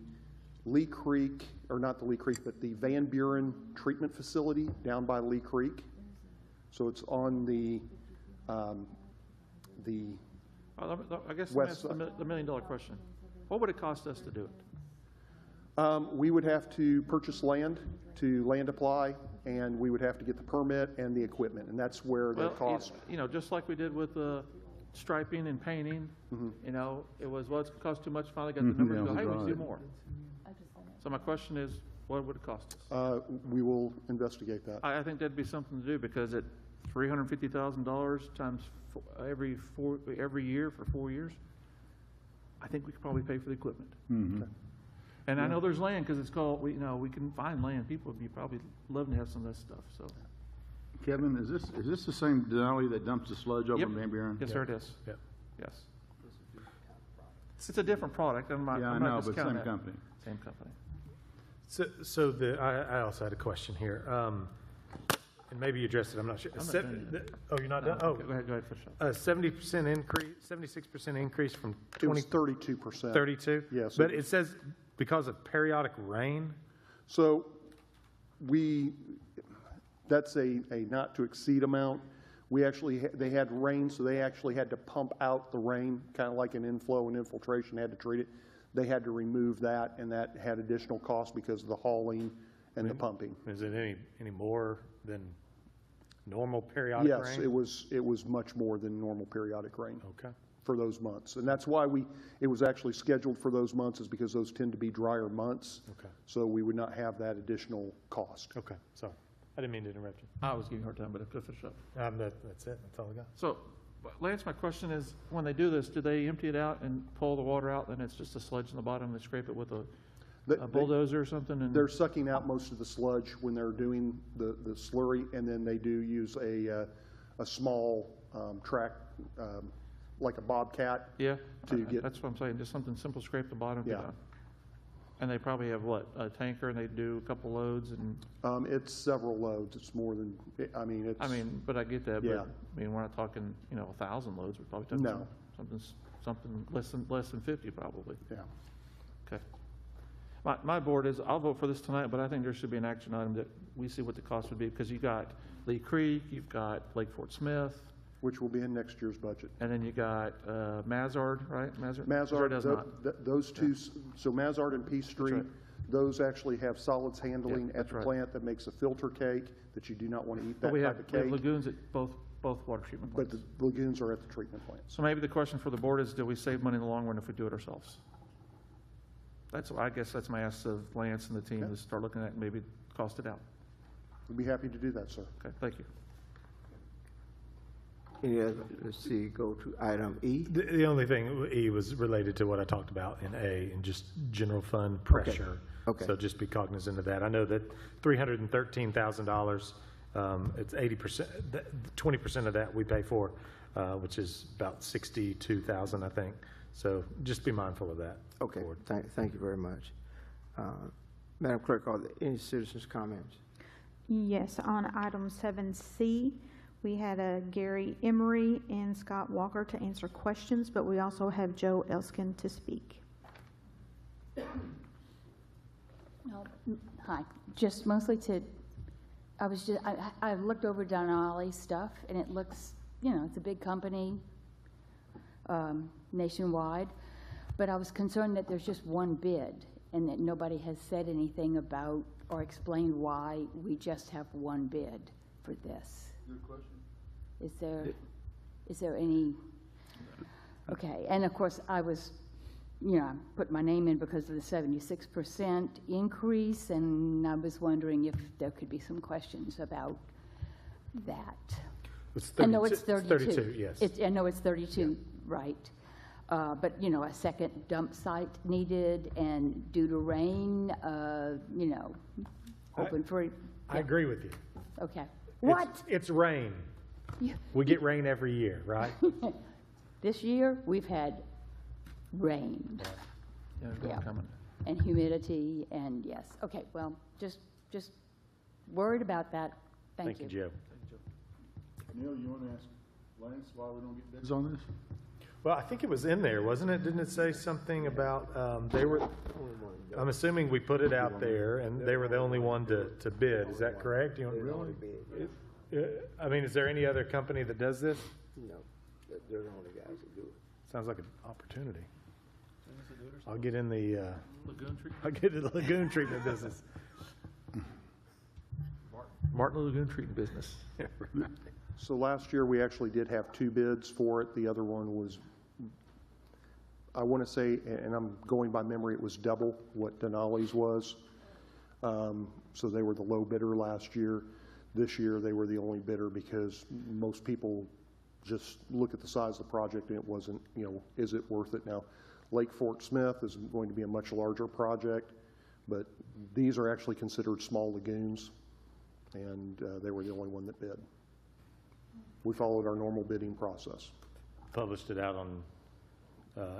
Lee Creek, or not the Lee Creek, but the Van Buren treatment facility down by Lee Creek. So it's on the I guess west that's the million-dollar question. What would it cost us to do it? we would have to purchase land to land apply, and we would have to get the permit and the equipment, and that's where the cost. Just like we did with striping and painting, it was, well, it's cost too much, finally got the numbers, go, hey, we need to do more. So my question is, what would it cost us? We will investigate that. I think that'd be something to do, because at $350,000 times every year for 4 years, I think we could probably pay for the equipment. Mm-hmm. And I know there's land, because it's called, we can find land. People would be probably loving to have some of this stuff, so. Kevin, is this the same Denali that dumps the sludge over Yep. in Van Buren? Yes, sir, it is. Yep. Yes. It's a different product. I'm not I know, but discounting same that. company. Same company. So I also had a question here, and maybe you addressed it, I'm not sure. I'm not done yet. You're not done? No, go ahead, finish up. 70% increase, 76% increase from It was 32%. 32? Yes. But it says because of periodic rain? So that's a not to exceed amount. We actually, they had rain, so they actually had to pump out the rain, kind of like an inflow and infiltration, had to treat it. They had to remove that, and that had additional cost because of the hauling and the pumping. Is it any more than normal periodic rain? Yes, it was much more than normal periodic rain. Okay. For those months. And that's why it was actually scheduled for those months, is because those tend to be drier months. Okay. So we would not have that additional cost. Okay, sorry. I didn't mean to interrupt you. I was giving you a hard time, but I finish up. That's it, that's all I got. So, Lance, my question is, when they do this, do they empty it out and pull the water out, and it's just a sludge in the bottom, they scrape it with a bulldozer or something? And They're sucking out most of the sludge when they're doing the slurry, and then they do use a small track, like a bobcat. Yeah, to get. that's what I'm saying, just something simple, scrape the bottom. Yeah. And they probably have what, a tanker, and they do a couple loads and, It's several loads. It's more than, I mean, it's. but I get that, Yeah. but, I mean, we're not talking, 1,000 loads, we're probably talking No. something less than 50 probably. Yeah. Okay. My board is, I'll vote for this tonight, but I think there should be an action item that we see what the cost would be, because you got Lee Creek, you've got Lake Fort Smith, Which will be in next year's budget. and then you got Mazard, right? Mazard Mazard, does not. those two, so Mazard and Peace Street, right. those actually have solids handling Yeah, at that's the right. plant that makes a filter cake that you do not want to eat But that we type have of we have cake. lagoons at both water treatment But plants. the lagoons are at the treatment plants. So maybe the question for the board is, do we save money in the long run if we do it ourselves? I guess that's my ask of Lance and the team, Okay. to start looking at and maybe cost it out. We'd be happy to do that, sir. Okay, thank you. Any other, let's see, go to item E. The only thing, E, was related to what I talked about in A, and just general fund pressure. Okay. So just be cognizant of that. I know that $313,000, it's 80%, 20% of that we pay for, which is about 62,000, I think. So just be mindful of that. Okay, Board. thank you very much. Madam Clerk, are there any citizens' comments? Yes, on item 7C, we had Gary Emery and Scott Walker to answer questions, but we also have Joe Elskin to speak. Hi, just mostly I looked over Denali stuff, and it looks, it's a big company, nationwide, but I was concerned that there's just one bid, and that nobody has said anything about or explained why we just have one bid for this. Good question. Is there any, okay, and of course, I was, I put my name in because of the 76% increase, and I was wondering if there could be some questions about that. It's I know it's 32. 32. 32, yes. I know it's 32, right. But, a second dump site needed, and due to rain, hoping for. I agree with you. Okay. What? It's rain. Yeah. We get rain every year, right? This year, we've had rain. Yeah, there's one coming. And humidity, and yes. Okay, well, just worried about that. Thank you. Thank you, Joe. Neil, you want to ask Lance why we don't get bids on this? Well, I think it was in there, wasn't it? Didn't it say something about, they were, I'm assuming we put it out there, and they were the only one to bid. Is that correct? Really? I mean, is there any other company that does this? No, they're the only guys that do it. Sounds like an opportunity. I'll get in the, Lagoon treatment? I'll get in the lagoon treatment business. Martin Lagoon treatment business. So last year, we actually did have two bids for it. The other one was, I want to say, and I'm going by memory, it was double what Denali's was. So they were the low bidder last year. This year, they were the only bidder because most people just look at the size of the project and it wasn't, is it worth it? Now, Lake Fort Smith is going to be a much larger project, but these are actually considered small lagoons, and they were the only one that bid. We followed our normal bidding process. Published it out on,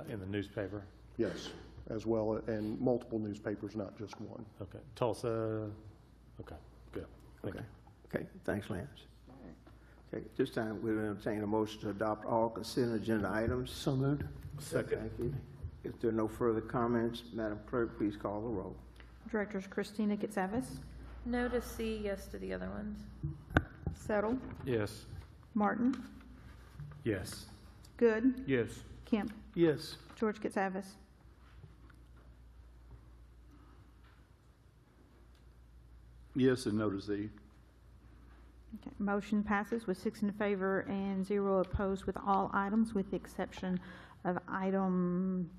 in the newspaper. Yes, as well, and multiple newspapers, not just one. Okay. Tulsa, okay, good. Thank you. Okay, thanks, Lance. Okay, at this time, we'll entertain a motion to adopt all consent agenda items. So moved. Second. Thank you. If there are no further comments, Madam Clerk, please call the roll. Directors Christina Getsavis, No to C, yes to the other ones. Settle, Yes. Martin, Yes. Good, Yes. Kemp, Yes. George Getsavis. Yes, and no to Z. Okay, motion passes with 6 in favor and 0 opposed with all items, with the exception of item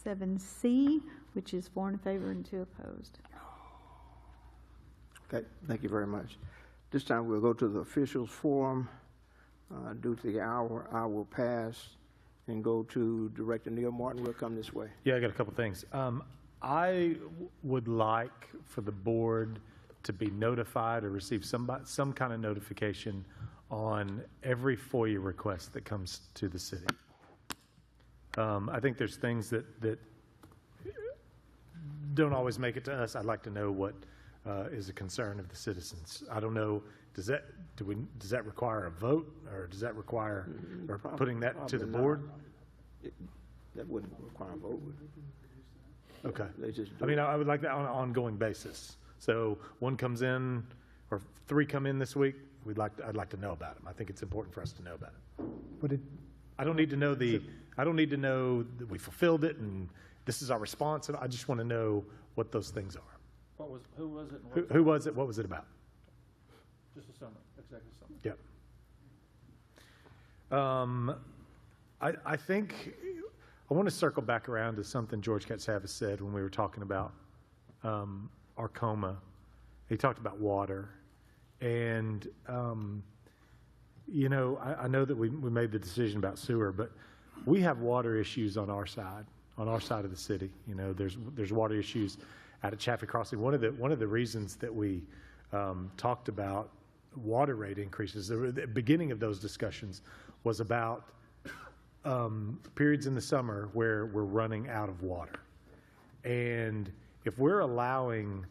7C, which is 4 in favor and 2 opposed. Okay, thank you very much. This time, we'll go to the officials forum. Due to the hour, I will pass and go to Director Neil Martin. We'll come this way. Yeah, I got a couple things. I would like for the board to be notified or receive some kind of notification on every FOIA request that comes to the city. I think there's things that don't always make it to us. I'd like to know what is a concern of the citizens. I don't know, does that require a vote, or does that require, or putting that to the board? That wouldn't require a vote. Okay. They just I do mean, it. I would like that on an ongoing basis. So one comes in, or 3 come in this week, I'd like to know about them. I think it's important for us to know about it. Would it, I don't need to know that we fulfilled it and this is our response. I just want to know what those things are. Who was it? and Who was it? What was it about? Just a summary, executive summary. Yep. I think I want to circle back around to something George Katsavis said when we were talking about Arkoma. He talked about water. And, you know, I know that we made the decision about sewer, but we have water issues on our side of the city. You know, there's water issues out at Chaffee Crossing. One of the reasons that we talked about water rate increases, the beginning of those discussions was about periods in the summer where we're running out of water. And if we're allowing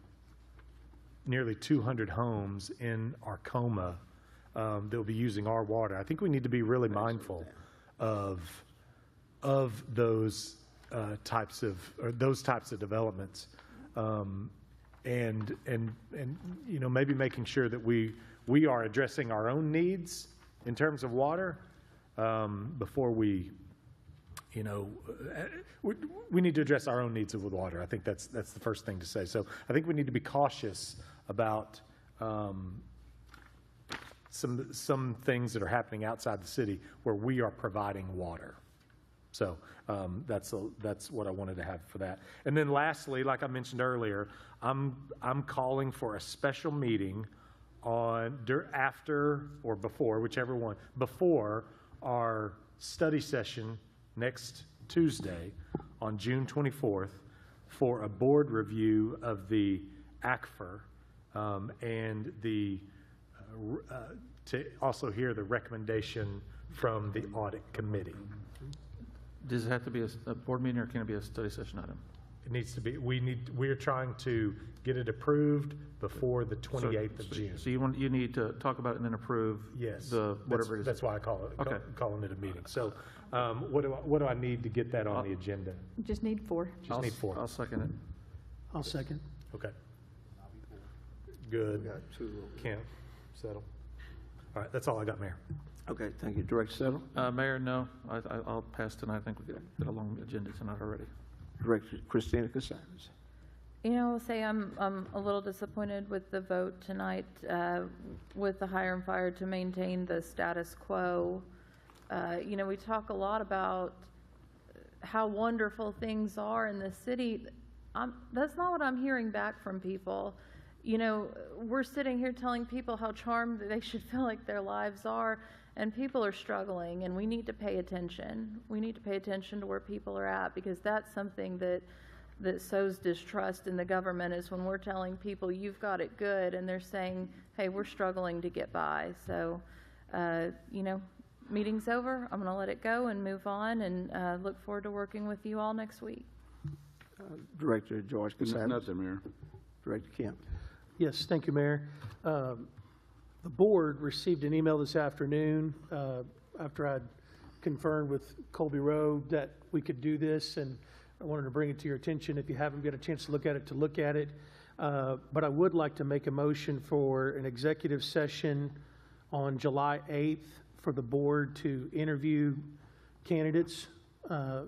nearly 200 homes in Arkoma that will be using our water, I think we need to be really mindful of those types of developments, and you know, maybe making sure that we are addressing our own needs in terms of water before we, you know, we need to address our own needs with water. I think that's the first thing to say. So I think we need to be cautious about some things that are happening outside the city where we are providing water. So that's what I wanted to have for that. And then lastly, like I mentioned earlier, I'm calling for a special meeting after or before, whichever one, before our study session next Tuesday on June 24th for a board review of the aquifer and to also hear the recommendation from the audit committee. Does it have to be a board meeting, or can it be a study session item? It needs to be, we're trying to get it approved before the 28th of June. So you need to talk about it and then approve? Yes. Whatever it is. That's why I Okay. calling it a meeting. So what do I need to get that on the agenda? Just need 4. Just need 4. I'll second it. I'll second. Okay. Good. We got 2. Kent, settle. All right, that's all I got, Mayor. Okay, thank you. Director Settle? Mayor, no, I'll pass tonight. I think we've got a long agenda tonight already. Director Christina Casares? You know, I'll say I'm a little disappointed with the vote tonight with the hire and fire to maintain the status quo. You know, we talk a lot about how wonderful things are in the city. That's not what I'm hearing back from people. You know, we're sitting here telling people how charmed they should feel like their lives are, and people are struggling, and we need to pay attention. We need to pay attention to where people are at, because that's something that sows distrust in the government, is when we're telling people you've got it good and they're saying, hey, we're struggling to get by. So, you know, meeting's over. I'm going to let it go and move on, and look forward to working with you all next week. Director George Casares? Nothing, Mayor. Director Kemp? Yes, thank you, Mayor. The board received an email this afternoon after I'd confirmed with Colby Rowe that we could do this, and I wanted to bring it to your attention. If you haven't got a chance to look at it. But I would like to make a motion for an executive session on July 8th for the board to interview candidates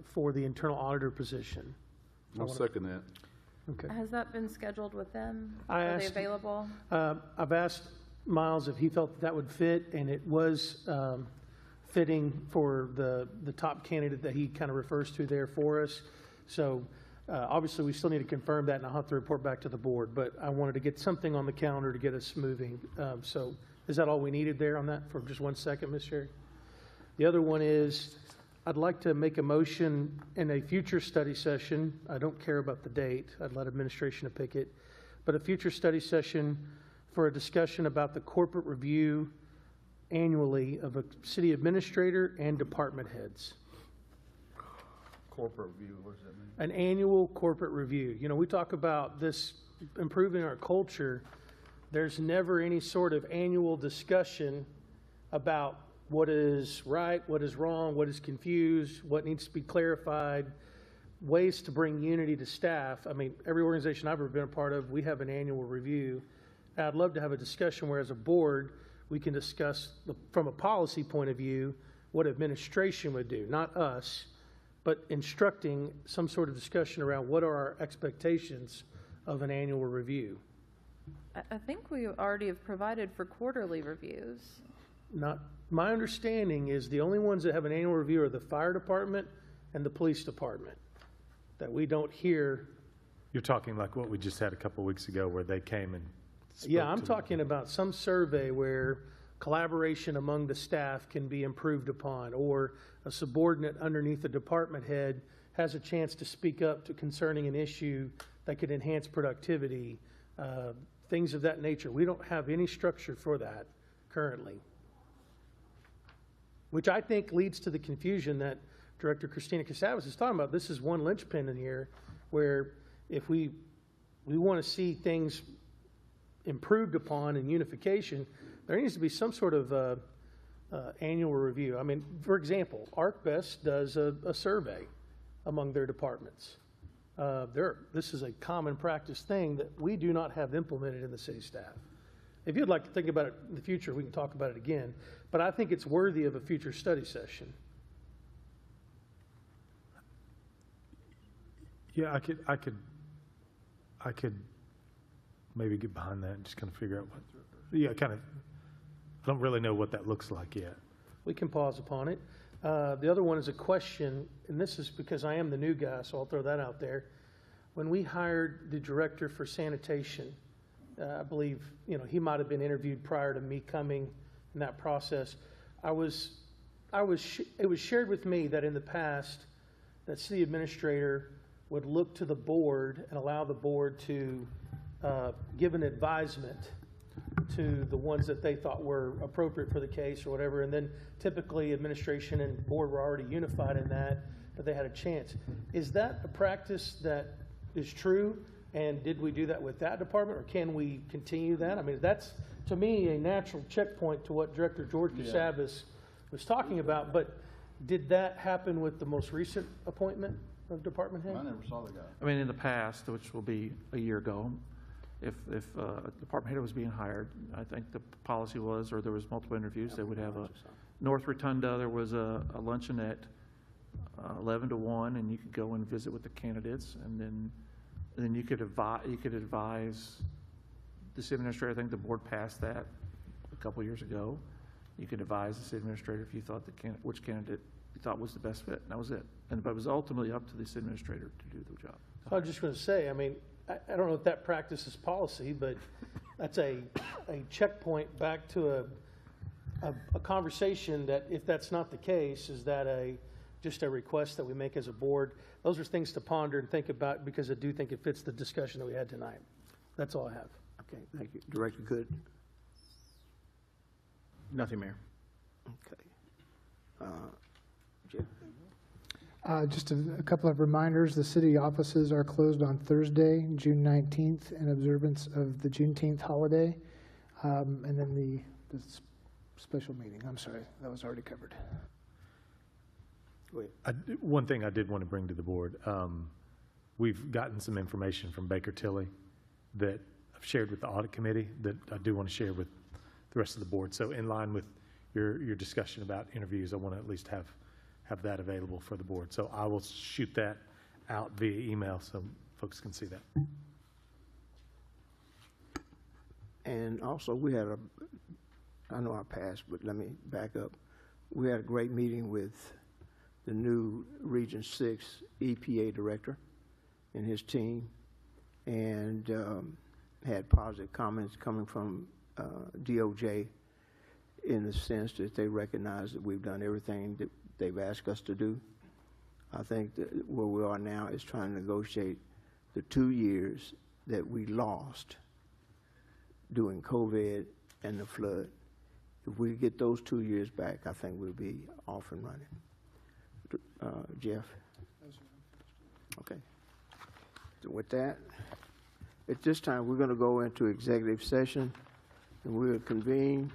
for the internal auditor position. I'll second that. Okay. Has that been scheduled with them? I Are they asked- available? I've asked Miles if he felt that would fit, and it was fitting for the top candidate that he kind of refers to there for us. So obviously, we still need to confirm that, and I'll have to report back to the board. But I wanted to get something on the calendar to get us moving. So is that all we needed there on that for just 1 second, Ms. Sherry? The other one is, I'd like to make a motion in a future study session. I don't care about the date. I'd let administration pick it. But a future study session for a discussion about the corporate review annually of a city administrator and department heads. Corporate review, what does that mean? An annual corporate review. You know, we talk about this improving our culture. There's never any sort of annual discussion about what is right, what is wrong, what is confused, what needs to be clarified, ways to bring unity to staff. I mean, every organization I've ever been a part of, we have an annual review. I'd love to have a discussion where as a board, we can discuss from a policy point of view, what administration would do, not us, but instructing some sort of discussion around what are our expectations of an annual review. I think we already have provided for quarterly reviews. Not, my understanding is the only ones that have an annual review are the fire department and the police department, that we don't hear. You're talking like what we just had a couple weeks ago where they came and spoke Yeah, I'm to- talking about some survey where collaboration among the staff can be improved upon, or a subordinate underneath the department head has a chance to speak up to concerning an issue that could enhance productivity, things of that nature. We don't have any structure for that currently, which I think leads to the confusion that Director Christina Casavas is talking about. This is one linchpin in here where if we want to see things improved upon in unification, there needs to be some sort of annual review. I mean, for example, ArcBest does a survey among their departments. This is a common practice thing that we do not have implemented in the city staff. If you'd like to think about it in the future, we can talk about it again, but I think it's worthy of a future study session. Yeah, I could maybe get behind that and just kind of figure out I don't really know what that looks like yet. We can pause upon it. The other one is a question, and this is because I am the new guy, so I'll throw that out there. When we hired the director for sanitation, I believe, he might have been interviewed prior to me coming in that process. It was shared with me that in the past, that city administrator would look to the board and allow the board to give an advisement to the ones that they thought were appropriate for the case or whatever, and then typically administration and board were already unified in that, but they had a chance. Is that a practice that is true, and did we do that with that department, or can we continue that? I mean, that's, to me, a natural checkpoint to what Director George Casavas was talking about, but did that happen with the most recent appointment of department head? I never saw the guy. I mean, in the past, which will be a year ago, if a department head was being hired, I think the policy was, or there was multiple interviews, they would have a North Rotunda, there was a luncheonette, 11 to 1, and you could go and visit with the candidates, and then you could advise the city administrator. I think the board passed that a couple years ago. You could advise the city administrator if you thought which candidate you thought was the best fit, and that was it. But it was ultimately up to the city administrator to do the job. I was just going to say, I mean, I don't know if that practice is policy, but that's a checkpoint back to a conversation that if that's not the case, is that just a request that we make as a board? Those are things to ponder and think about, because I do think it fits the discussion that we had tonight. That's all I have. Okay, thank you. Director Good? Nothing, Mayor. Okay. Jeff? Just a couple of reminders. The city offices are closed on Thursday, June 19th, in observance of the Juneteenth holiday. And then the special meeting, I'm sorry, that was already covered. One thing I did want to bring to the board, we've gotten some information from Baker Tilly that I've shared with the audit committee that I do want to share with the rest of the board. So in line with your discussion about interviews, I want to at least have that available for the board. So I will shoot that out via email so folks can see that. And also, we had I know I passed, but let me back up. We had a great meeting with the new Region 6 EPA director and his team, and had positive comments coming from DOJ in the sense that they recognize that we've done everything that they've asked us to do. I think that where we are now is trying to negotiate the 2 years that we lost during COVID and the flood. If we get those 2 years back, I think we'll be off and running. Jeff? Okay. So with that, at this time, we're going to go into executive session, and we'll convene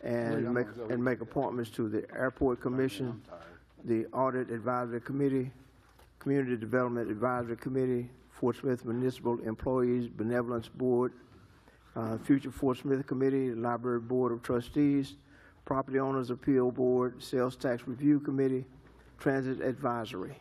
and make appointments to the Airport Commission, the Audit Advisory Committee, Community Development Advisory Committee, Fort Smith Municipal Employees Benevolence Board, Future Fort Smith Committee, Library Board of Trustees, Property Owners Appeal Board, Sales Tax Review Committee, Transit Advisory.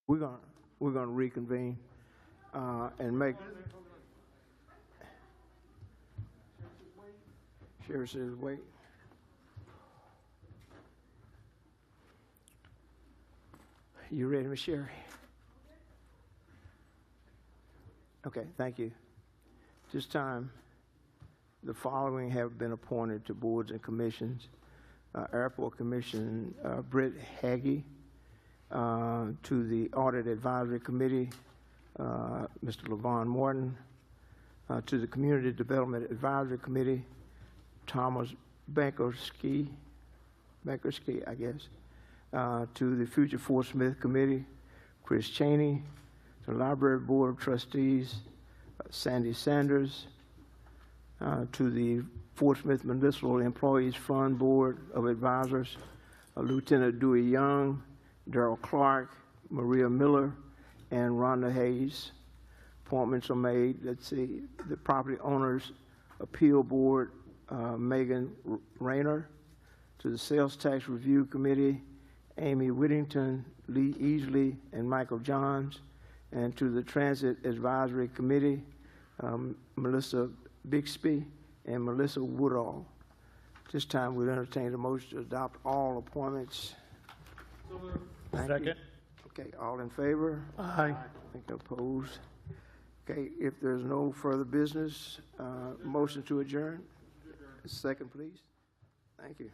We're gonna reconvene, and make. Sheriff says wait. You ready, Ms. Sherry? Okay, thank you. This time, the following have been appointed to boards and commissions. Airport Commission, Britt Hagee. To the Audit Advisory Committee, Mr. LaVon Morton. To the Community Development Advisory Committee, Thomas Bankerski, I guess. To the Future Fort Smith Committee, Chris Cheney. To the Library Board of Trustees, Sandy Sanders. To the Fort Smith Municipal Employees Fund Board of Advisors, Lieutenant Dewey Young, Darrell Clark, Maria Miller, and Rhonda Hayes. Appointments are made. Let's see, the Property Owners Appeal Board, Megan Rayner. To the Sales Tax Review Committee, Amy Whittington, Lee Easley, and Michael Johns. And to the Transit Advisory Committee, Melissa Bixby and Melissa Woodall. This time we'll entertain the motion to adopt all appointments. Second. Okay, all in favor? Aye. Opposed? Okay, if there's no further business, motion to adjourn. Second, please. Thank you.